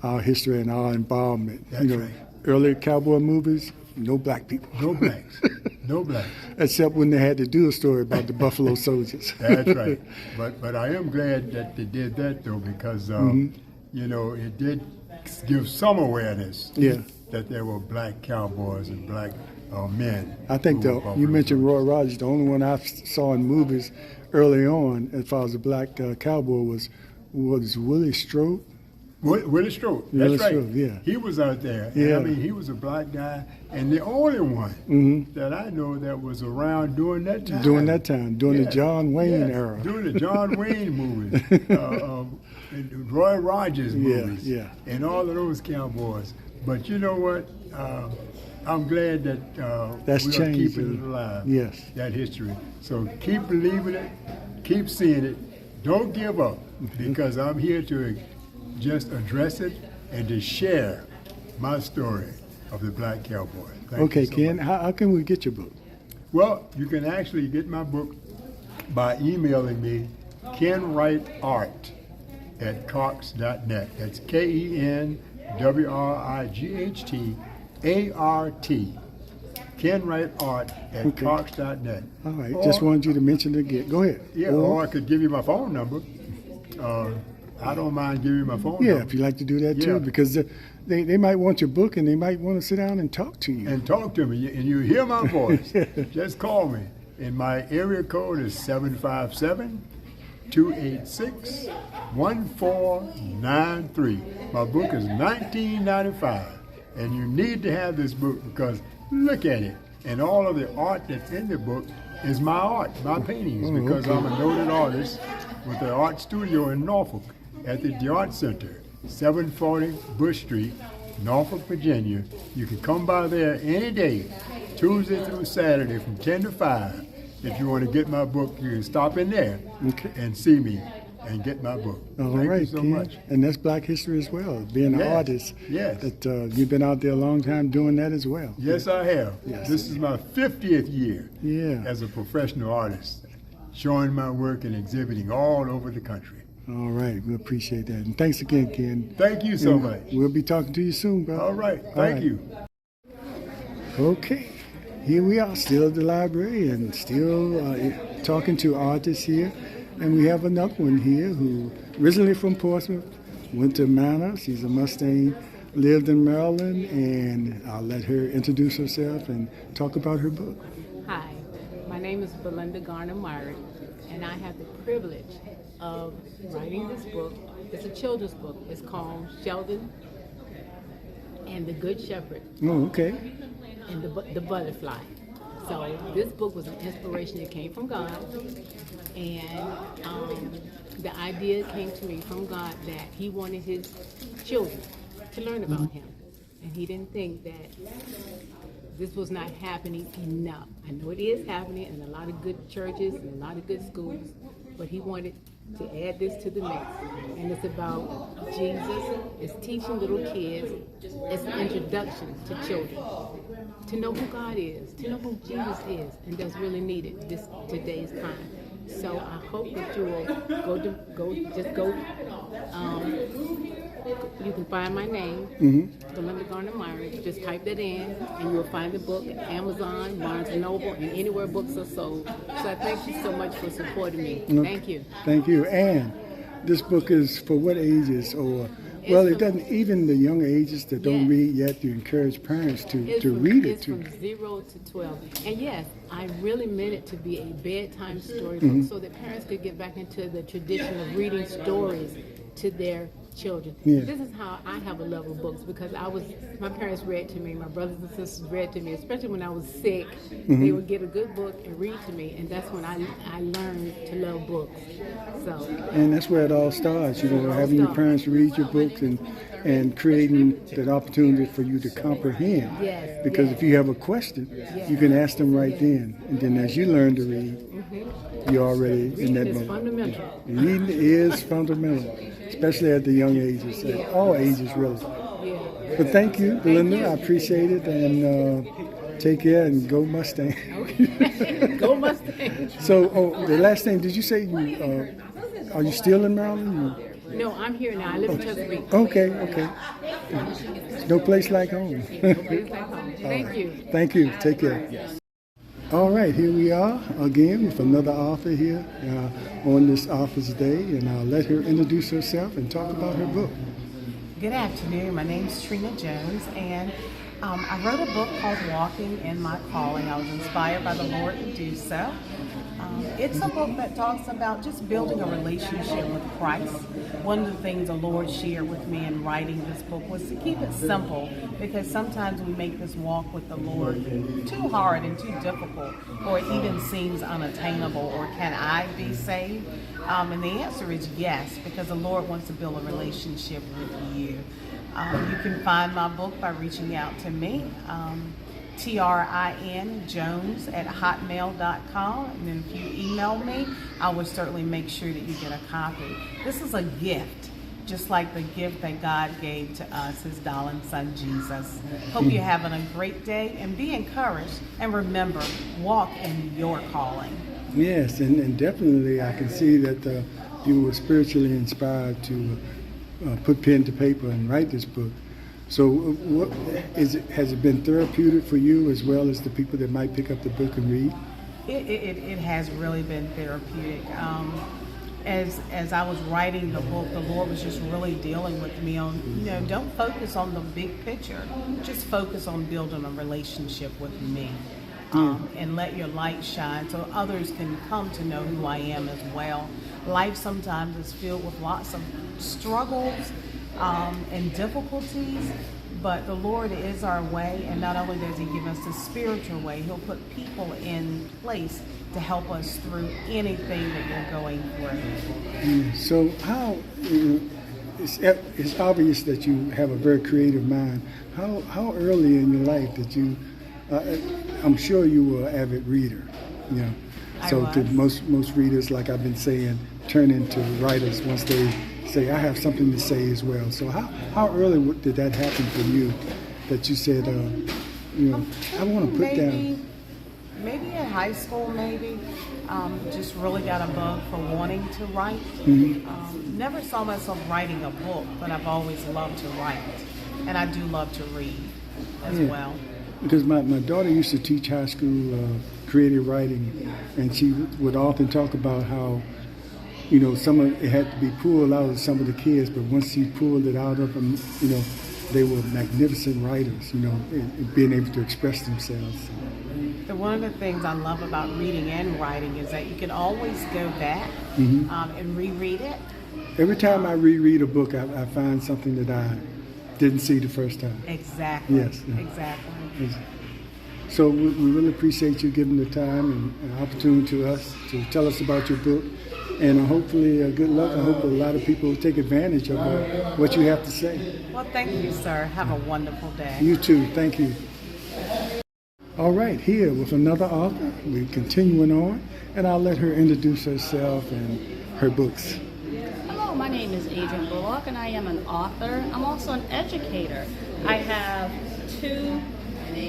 our history and our involvement. That's right. Earlier cowboy movies, no black people. No blacks. No blacks. Except when they had to do a story about the Buffalo Soldiers. That's right. But I am glad that they did that, though, because, you know, it did give some awareness Yeah. that there were black cowboys and black men. I think who were you Buffalo mentioned Roy Rogers. The only one I saw in movies early on, as far as a black cowboy, was Willie Strode. Willie Strode, that's Willie right. Strode, yeah. He was out there. Yeah. I mean, he was a black guy, and the only one Mm-hmm. that I know that was around during that time. During that time, during the Yeah. John Wayne Yeah. era. During the John Wayne movies, and Roy Rogers movies, yeah. and all of those cowboys. But you know what? I'm glad that That's we're changed, keeping it alive. yes. That history. So keep believing it, keep seeing it. Don't give up, Mm-hmm. because I'm here to just address it and to share my story of the black cowboy. Thank Okay, you so Ken, much. how can we get your book? Well, you can actually get my book by emailing me, kenwrightart@cox.net. That's KenWrightArt. kenwrightart@cox.net. All right, Or- just wanted you to mention it again. Go ahead. Yeah, or I could give you my phone number. I don't mind giving you my phone Yeah, number. if you like to do that Yeah. too, because they might want your book and they might want to sit down and talk to you. And talk to me, and you hear my voice. Just call me. And my area code is 757-286-1493. My book is 1995, and you need to have this book because look at it. And all of the art that's in the book is my art, my paintings, because I'm a noted artist with the art studio in Norfolk at the Art Center, 740 Bush Street, Norfolk, Virginia. You can come by there any day, Tuesday through Saturday from 10 to 5. If you want to get my book, you can stop in there and see me and get my book. All Thank right, you so Ken. much. And that's Black History as well, being an Yes, artist. yes. That you've been out there a long time doing that as well. Yes, I have. Yes. This is my 50th year Yeah. as a professional artist, showing my work and exhibiting all over the country. All right, we appreciate that. And thanks again, Ken. Thank you so And much. We'll be talking to you soon, brother. All right, All thank right. you. Okay, here we are, still at the library and still talking to artists here. And we have another one here who originally from Portsmouth, went to Manor. She's a Mustang, lived in Maryland, and I'll let her introduce herself and talk about her book. Hi, my name is Belinda Garner Myrick, and I have the privilege of writing this book. It's a children's book. It's called Sheldon and the Good Shepherd Oh, okay. and the Butterfly. So this book was an inspiration that came from God, and the idea came to me from God that He wanted His children to learn about Him, and He didn't think that this was not happening enough. I know it is happening in a lot of good churches and a lot of good schools, but He wanted to add this to the mix. And it's about Jesus. It's teaching little kids. It's an introduction to children to know who God is, to know who Jesus is, and that's really needed today's time. So I hope that you will go. You can find my name, Belinda Garner Myrick. Just type that in, and you will find the book at Amazon, Barnes & Noble, and anywhere books are sold. So I thank you so much for supporting me. Thank you. Thank you. And this book is for what ages, or well, it doesn't even the younger ages that don't read yet. You encourage parents to read it It's too. from 0 to 12. And yes, I really meant it to be a bedtime story Mhm. so that parents could get back into the tradition of reading stories to their children. Yeah. This is how I have a love of books, because my parents read to me, my brothers and sisters read to me, especially when I was sick. They Mhm. would get a good book and read to me, and that's when I learned to love books. So And that's where it all starts, having your parents read your books and creating that opportunity for you to comprehend. Yes, Because yes. if you have a question, you can ask them right then. And then as you learn to read, you're already in that reading is moment. fundamental. Reading is fundamental, especially at the young ages, at all ages really. But thank you, Belinda. I appreciate it, and take care and go Mustang. Go Mustang. So, the last thing, did you say are you still in Maryland? No, I'm here now. I live in Chesapeake. Okay. No place like home. No place like home. Thank you. Thank you. Take care. All right, here we are again with another author here on this Author's Day, and I'll let her introduce herself and talk about her book. Good afternoon. My name is Trina Jones, and I wrote a book called Walking in My Calling. I was inspired by the Lord to do so. It's a book that talks about just building a relationship with Christ. One of the things the Lord shared with me in writing this book was to keep it simple, because sometimes we make this walk with the Lord too hard and too difficult, or it even seems unattainable, or can I be saved? And the answer is yes, because the Lord wants to build a relationship with you. You can find my book by reaching out to me. TRIN Jones at hotmail.com, and then if you email me, I will certainly make sure that you get a copy. This is a gift, just like the gift that God gave to us, his darling son Jesus. Hope you're having a great day, and be encouraged, and remember, walk in your calling. Yes, and definitely I can see that you were spiritually inspired to put pen to paper and write this book. So has it been therapeutic for you as well as the people that might pick up the book and read? It has really been therapeutic. As I was writing the book, the Lord was just really dealing with me on, don't focus on the big picture. Just focus on building a relationship with me. And let your light shine so others can come to know who I am as well. Life sometimes is filled with lots of struggles and difficulties, but the Lord is our way, and not only does he give us the spiritual way, he'll put people in place to help us through anything that you're going through. So how, it's obvious that you have a very creative mind. How early in your life did you, I'm sure you were an avid reader, So to most readers, like I've been saying, turn into writers once they say, I have something to say as well. So how early did that happen for you, that you said, I want to put down? Maybe in high school, just really got a bug for wanting to write. Never saw myself writing a book, but I've always loved to write. And I do love to read as well. Because my daughter used to teach high school creative writing, and she would often talk about how, some of it had to be pulled out of some of the kids, but once she pulled it out of them, they were magnificent writers, and being able to express themselves. So one of the things I love about reading and writing is that you can always go back and reread it. Every time I reread a book, I find something that I didn't see the first time. Exactly. Yes. Exactly. So we really appreciate you giving the time and opportunity to us to tell us about your book. And hopefully, good luck. I hope a lot of people will take advantage of what you have to say. Well, thank you, sir. Have a wonderful day. You too. Thank you. All right, here with another author. We're continuing on, and I'll let her introduce herself and her books. Hello, my name is Adrienne Bullock, and I am an author. I'm also an educator. I have 2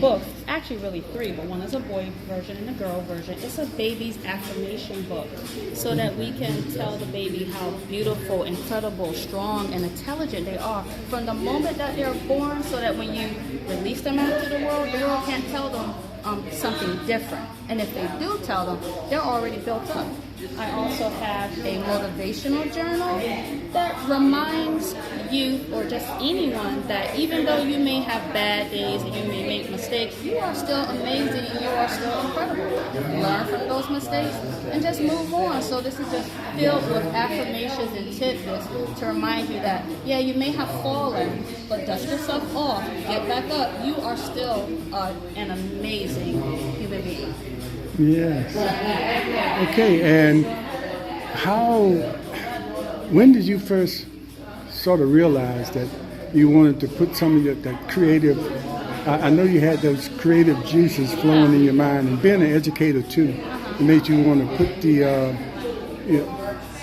books, actually really 3, but one is a boy version and a girl version. It's a baby's affirmation book, so that we can tell the baby how beautiful, incredible, strong, and intelligent they are from the moment that they're born, so that when you release them out into the world can't tell them something different. And if they do tell them, they're already built up. I also have a motivational journal that reminds youth, or just anyone, that even though you may have bad days and you may make mistakes, you are still amazing and you are still incredible. Learn from those mistakes and just move on. So this is just filled with affirmations and tidbits to remind you that, yeah, you may have fallen, but dust yourself off, get back up. You are still an amazing human being. Yes. Okay, and when did you first sort of realize that you wanted to put some of that creative, I know you had those creative juices flowing in your mind, and being an educator too, it made you want to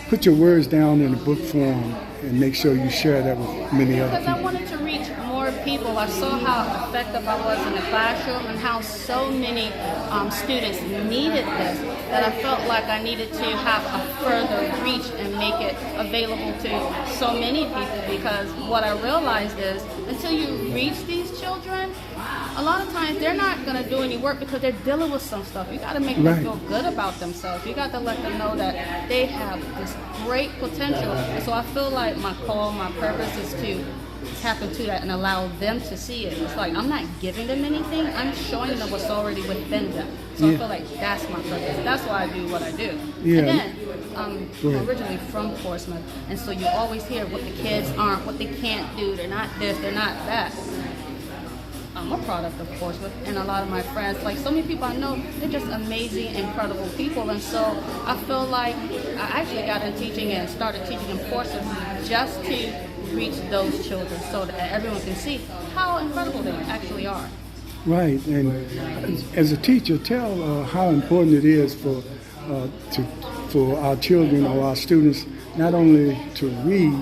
put your words down in a book form and make sure you share that with many other Because people. I wanted to reach more people. I saw how effective I was in the classroom and how so many students needed this, that I felt like I needed to have a further reach and make it available to so many people, because what I realized is until you reach these children, a lot of times they're not going to do any work because they're dealing with some stuff. You got to make them feel good about themselves. You got to let them know that they have this great potential. And so I feel like my call, my purpose is to tap into that and allow them to see it. It's like I'm not giving them anything, I'm showing them what's already within them. So I feel like that's my purpose. That's why I do what I do. Yeah. And then I'm originally from Portsmouth, and so you always hear what the kids aren't, what they can't do, they're not this, they're not that. I'm a product of Portsmouth, and a lot of my friends, like so many people I know, they're just amazing, incredible people, and so I feel like I actually got in teaching and started teaching in Portsmouth just to reach those children so that everyone can see how incredible they actually are. Right, and as a teacher, tell how important it is for our children or our students not only to read,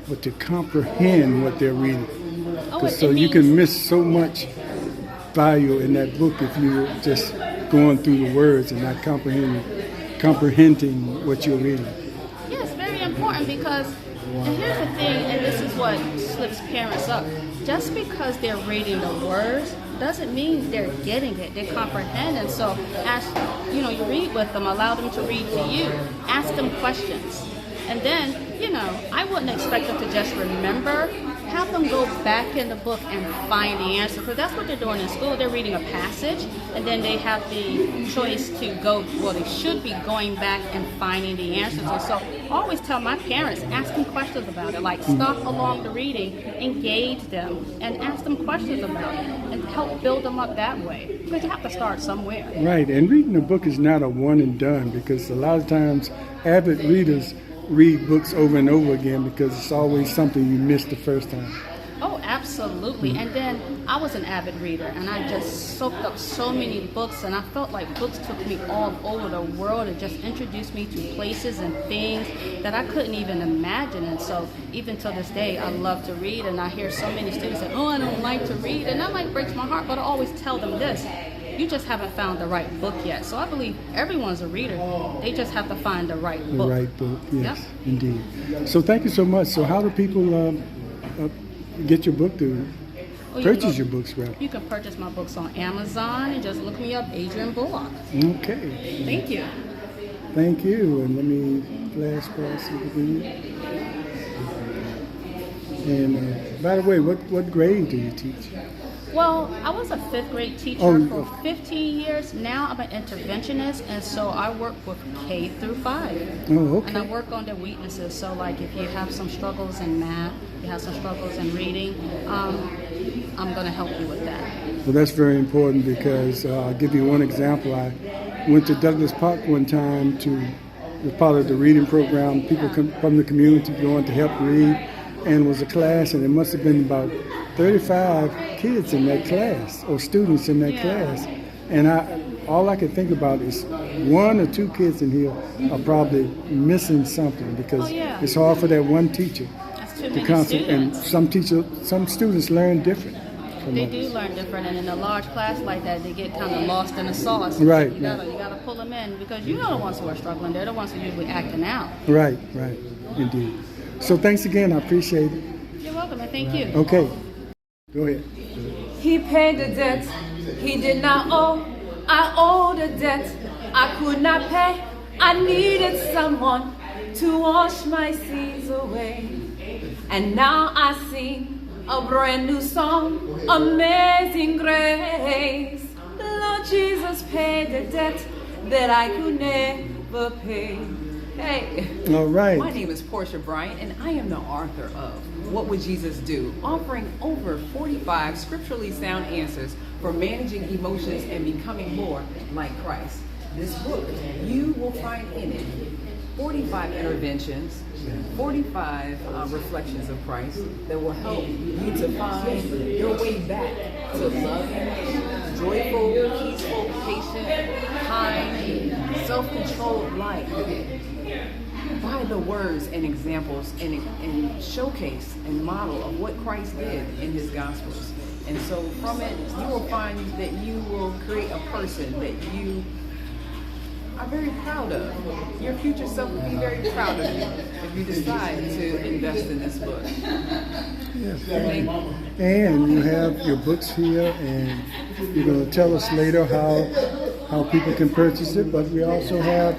but to comprehend what they're reading. So you can miss so much value in that book if you're just going through the words and not comprehending what you're reading. Yeah, it's very important because, and here's the thing, and this is what slips parents up. Just because they're reading the words doesn't mean they're getting it, they comprehend. And so as you read with them, allow them to read to you, ask them questions. And then, I wouldn't expect them to just remember. Have them go back in the book and find the answer, because that's what they're doing in school. They're reading a passage, and then they have the choice to go, well, they should be going back and finding the answers. And so I always tell my parents, ask them questions about it, like stop along the reading, engage them, and ask them questions about it, and help build them up that way, because you have to start somewhere. Right, and reading a book is not a one and done, because a lot of times avid readers read books over and over again because it's always something you missed the first time. Oh, absolutely. And then I was an avid reader, and I just soaked up so many books, and I felt like books took me all over the world and just introduced me to places and things that I couldn't even imagine. And so even to this day, I love to read, and I hear so many students say, oh, I don't like to read, and that like breaks my heart, but I always tell them this: you just haven't found the right book yet. So I believe everyone's a reader. They just have to find the right book. The right book, yes, Yep. indeed. So thank you so much. So how do people get your book to purchase your books, rather? You can purchase my books on Amazon and just look me up, Adrian Bullock. Okay. Thank you. Thank you. And let me flash past it again. And by the way, what grade do you teach? Well, I was a 5th grade teacher for 15 years. Now I'm an interventionist, and so I work with K through 5. Oh, okay. And I work on their weaknesses. So like if you have some struggles in math, you have some struggles in reading, I'm going to help you with that. Well, that's very important, because I'll give you one example. I went to Douglas Park one time as part of the reading program. People from the community going to help read, and it was a class, and it must have been about 35 kids in that class, or students in that class. And all I could think about is 1 or 2 kids in here are probably missing something, because it's hard for that one teacher to concentrate. And some students learn different. They do learn different, and in a large class like that, they get kind of lost in the sauce. Right. You gotta pull them in, because you know the ones who are struggling. They're the ones who are usually acting out. Right, indeed. So thanks again. I appreciate it. You're welcome, and thank you. Okay. Go ahead. He paid the debt he did not owe. I owed a debt I could not pay. I needed someone to wash my sins away. And now I sing a brand new song, Amazing Grace. Lord Jesus paid the debt that I could never pay. Hey. All right. My name is Portia Bryant, and I am the author of What Would Jesus Do?, offering over 45 scripturally sound answers for managing emotions and becoming more like Christ. This book, you will find in it 45 interventions, 45 reflections of Christ that will help you to find your way back to loving, joyful, peaceful, patient, kind, self-controlled life. By the words and examples and showcase and model of what Christ did in his Gospels. And so from it, you will find that you will create a person that you are very proud of. Your future self will be very proud of you if you decide to invest in this book. Yes. And you have your books here, and you're going to tell us later how people can purchase it, but we also have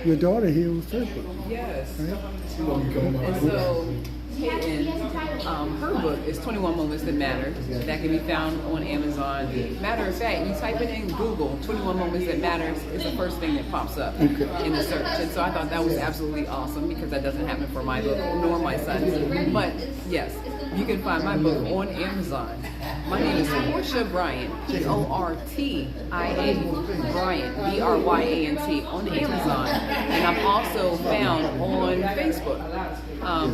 your daughter here with her book. Yes. Right? And so Payton, her book is 21 Moments That Matter. That can be found on Amazon. Matter of fact, you type it in Google, 21 Moments That Matters is the first thing that pops up in the search. And so I thought that was absolutely awesome because that doesn't happen for my book nor my son's. But yes, you can find my book on Amazon. My name is Portia Bryant, P-O-R-T-I-A, Bryant, B-R-Y-A-N-T, on Amazon. And I'm also found on Facebook,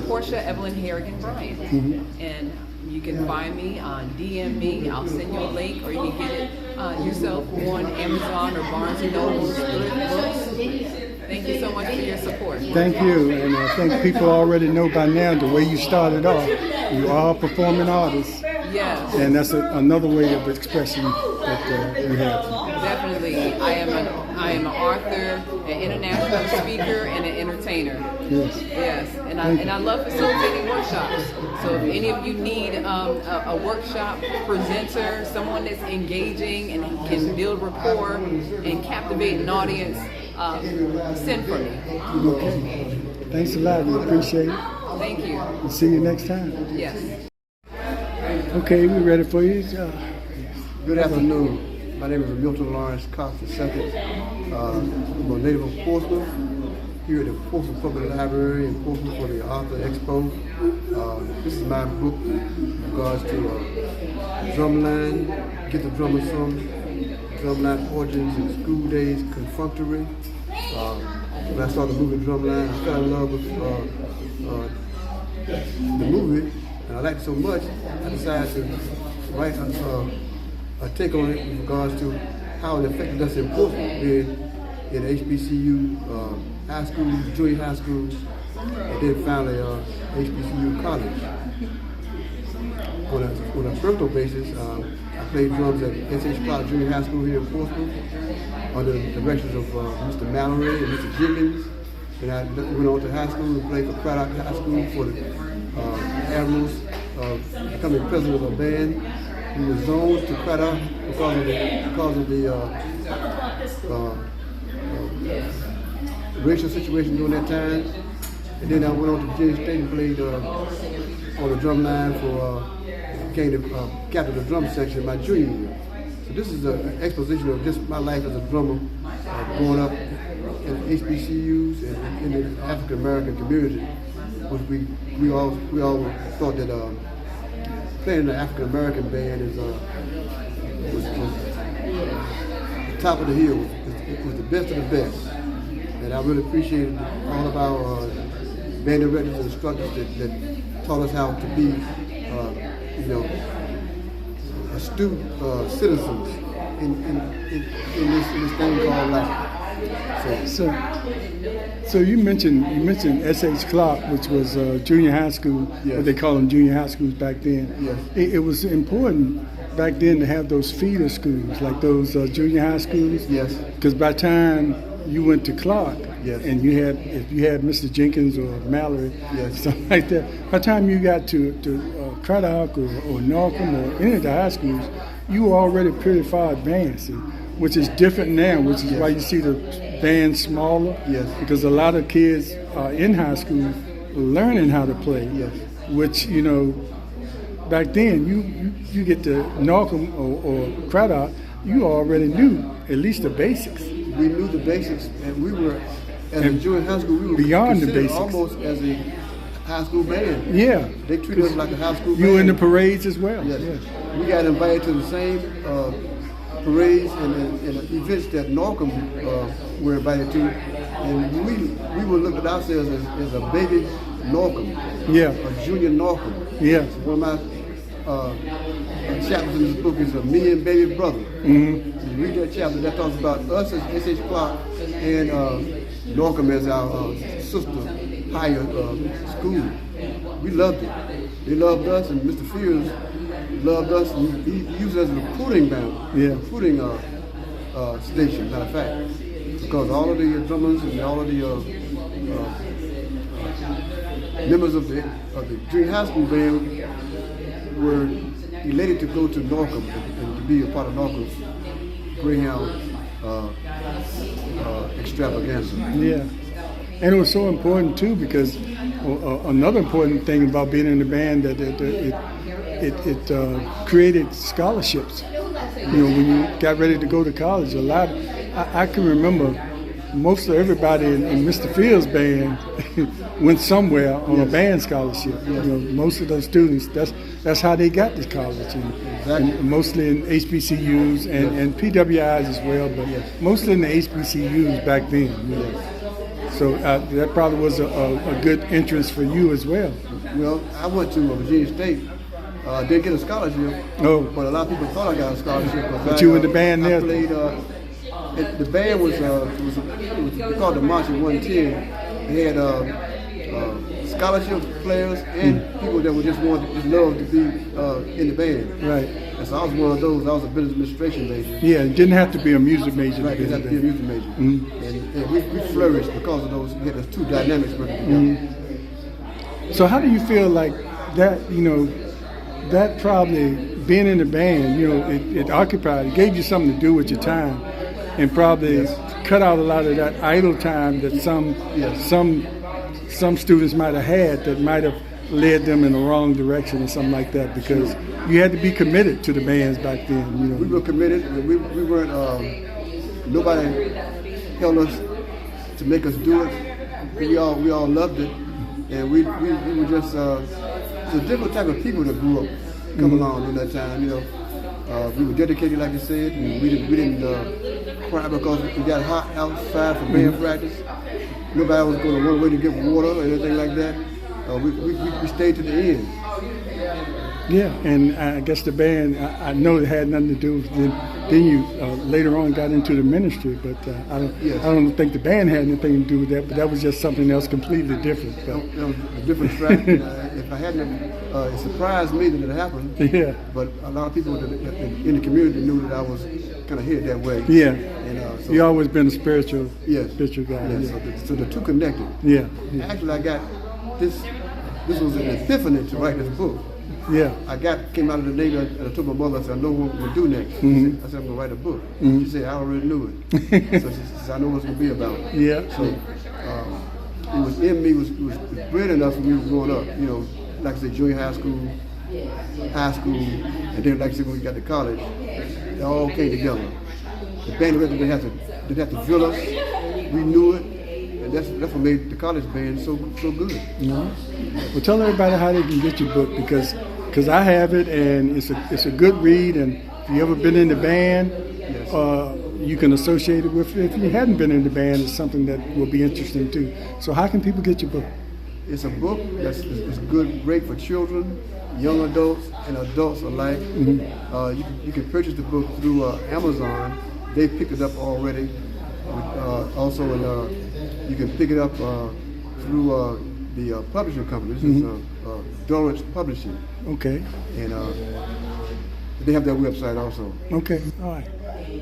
Portia Evelyn Harrigan Bryant. And you can find me on DM me. I'll send you a link, or you can get it yourself on Amazon or Barnes & Noble, Thrift Books. Thank you so much for your support. Thank you, and I think people already know by now the way you started off. You are performing artists. Yes. And that's another way of expressing that you have. Definitely. I am an author, an international speaker, and an entertainer. Yes. Yes. And I love facilitating workshops. So if any of you need a workshop presenter, someone that's engaging and can build rapport and captivate an audience, send for me. Okay. Thanks a lot. We appreciate it. Thank you. We'll see you next time. Yes. Okay, we're ready for you. Good afternoon. My name is Milton Lawrence Cox II. I'm a native of Portsmouth, here at the Portsmouth Public Library in Portsmouth for the Author Expo. This is my book in regards to drumline, Get the Drummer Some, drumline origins in school days, confectionery. When I saw the movie Drumline, I fell in love with the movie, and I liked it so much, I decided to write a take on it in regards to how it affected us in Portsmouth, in HBCU high school, junior high school, and then finally HBCU college. On a personal basis, I played drums at S.H. Clark Junior High School here in Portsmouth under the directions of Mr. Mallory and Mr. Jiggins. And I went on to high school and played for Craddock High School for the Admirals, becoming president of a band. We were zoned to Craddock because of the racial situation during that time. And then I went on to Virginia State and played on the drum line for, became the captain of the drum section my junior year. So this is an exposition of just my life as a drummer, growing up in HBCUs and in the African American community, which we all thought that playing in the African American band was the top of the hill, was the best of the best. And I really appreciated all of our band directors and instructors that taught us how to be, astute citizens in this thing called life. So you mentioned S.H. Clark, which was junior high school, what they call them junior high schools back then. Yes. It was important back then to have those feeder schools, like those junior high schools. Yes. Because by the time you went to Clark, and if you had Mr. Jenkins or Mallory, something like that, by the time you got to Craddock or Norcom or any of the high schools, you were already pretty far advanced, which is different now, which is why you see the band smaller. Yes. Because a lot of kids in high school learning how to play, which, back then you get to Norcom or Craddock, you already knew at least the basics. We knew the basics, and we were, as a junior high school, we were beyond the considered basics, almost as a high school band. Yeah. They treated us like a high school band. You were in the parades as well. Yes. We got invited to the same parades and events that Norcom were invited to, and we were looking at ourselves as a baby Norcom, a junior Norcom. Yeah. So one of my chapters in this book is Me and Baby Brother. Mm-hmm. You read that chapter, that talks about us as S.H. Clark and Norcom as our sister higher school. We loved it. They loved us, and Mr. Fields loved us, and he used us as a recruiting station, matter of fact, because all of the drummers and all of the members of the junior high school band were elated to go to Norcom and to be a part of Norcom's Greyhound extravaganza. Yeah. And it was so important too because another important thing about being in the band that it created scholarships. When you got ready to go to college, I can remember most of everybody in Mr. Fields' band went somewhere on a band scholarship. Most of those students, that's how they got to college, and mostly in HBCUs and PWIs as well, but mostly in the HBCUs back then. So that probably was a good entrance for you as well. Well, I went to Virginia State. Didn't get a scholarship, but a lot of people thought I got a scholarship. But you were in the band there? I played, the band was called the Marching 110. They had scholarship players and people that would just love to be in the band. Right. And so I was one of those. I was a business administration major. Yeah, it didn't have to be a music major. Right, it didn't have to be a music major. Mm-hmm. And we flourished because of those. We had those two dynamics working together. Mm-hmm. So how do you feel like that? That probably being in the band, it occupied, it gave you something to do with your time, and probably cut out a lot of that idle time that some students might have had that might have led them in the wrong direction or something like that, because you had to be committed to the bands back then. We were committed. We weren't. Nobody held us to make us do it. We all loved it, and we were just. It's a different type of people that grew up, come along during that time. We were dedicated, like you said, and we didn't cry because we got hot outside for band practice. Nobody was going to run away to get water or anything like that. We stayed to the end. Yeah, and I guess the band, I know it had nothing to do with then you later on got into the ministry, but I don't think the band had anything to do with that, but that was just something else completely different. But. That was a different track. If I hadn't, it surprised me that it happened. Yeah. But a lot of people in the community knew that I was kind of headed that way. Yeah. And, so you always been a spiritual guy. Yeah. So the two connected. Yeah. Actually, I got this was an epiphany to write this book. Yeah. Came out of the Navy and I told my mother, I said, I know what we'll do next. Mm-hmm. I said, I'm going to write a book. Mm-hmm. She said, I already knew it. So she said, I know what it's going to be about. Yeah. So it was in me, it was bred in us when we were growing up. Like I said, junior high school, and then like I said, when we got to college, it all came together. The band record didn't have to drill us. We knew it. And that's what made the college band so good. Mm-hmm. Well, tell everybody how they can get your book, because I have it and it's a good read, and if you ever been in the band, you can associate it with. If you hadn't been in the band, it's something that will be interesting too. So how can people get your book? It's a book that's good, great for children, young adults, and adults alike. Mm-hmm. You can purchase the book through Amazon. They picked it up already. Also, you can pick it up through the publishing company. This is Dorrance Publishing. Okay. And they have their website also. Okay. All right.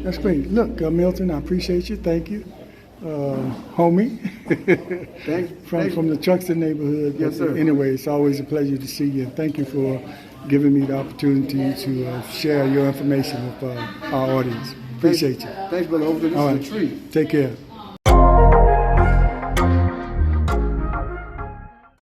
That's great. Look, Milton, I appreciate you. Thank you. Homie. Thanks. From the Truxtun neighborhood. Yes, sir. Anyway, it's always a pleasure to see you. And thank you for giving me the opportunity to share your information with our audience. Appreciate you. Thanks, Brother Overton. This is a treat. Take care.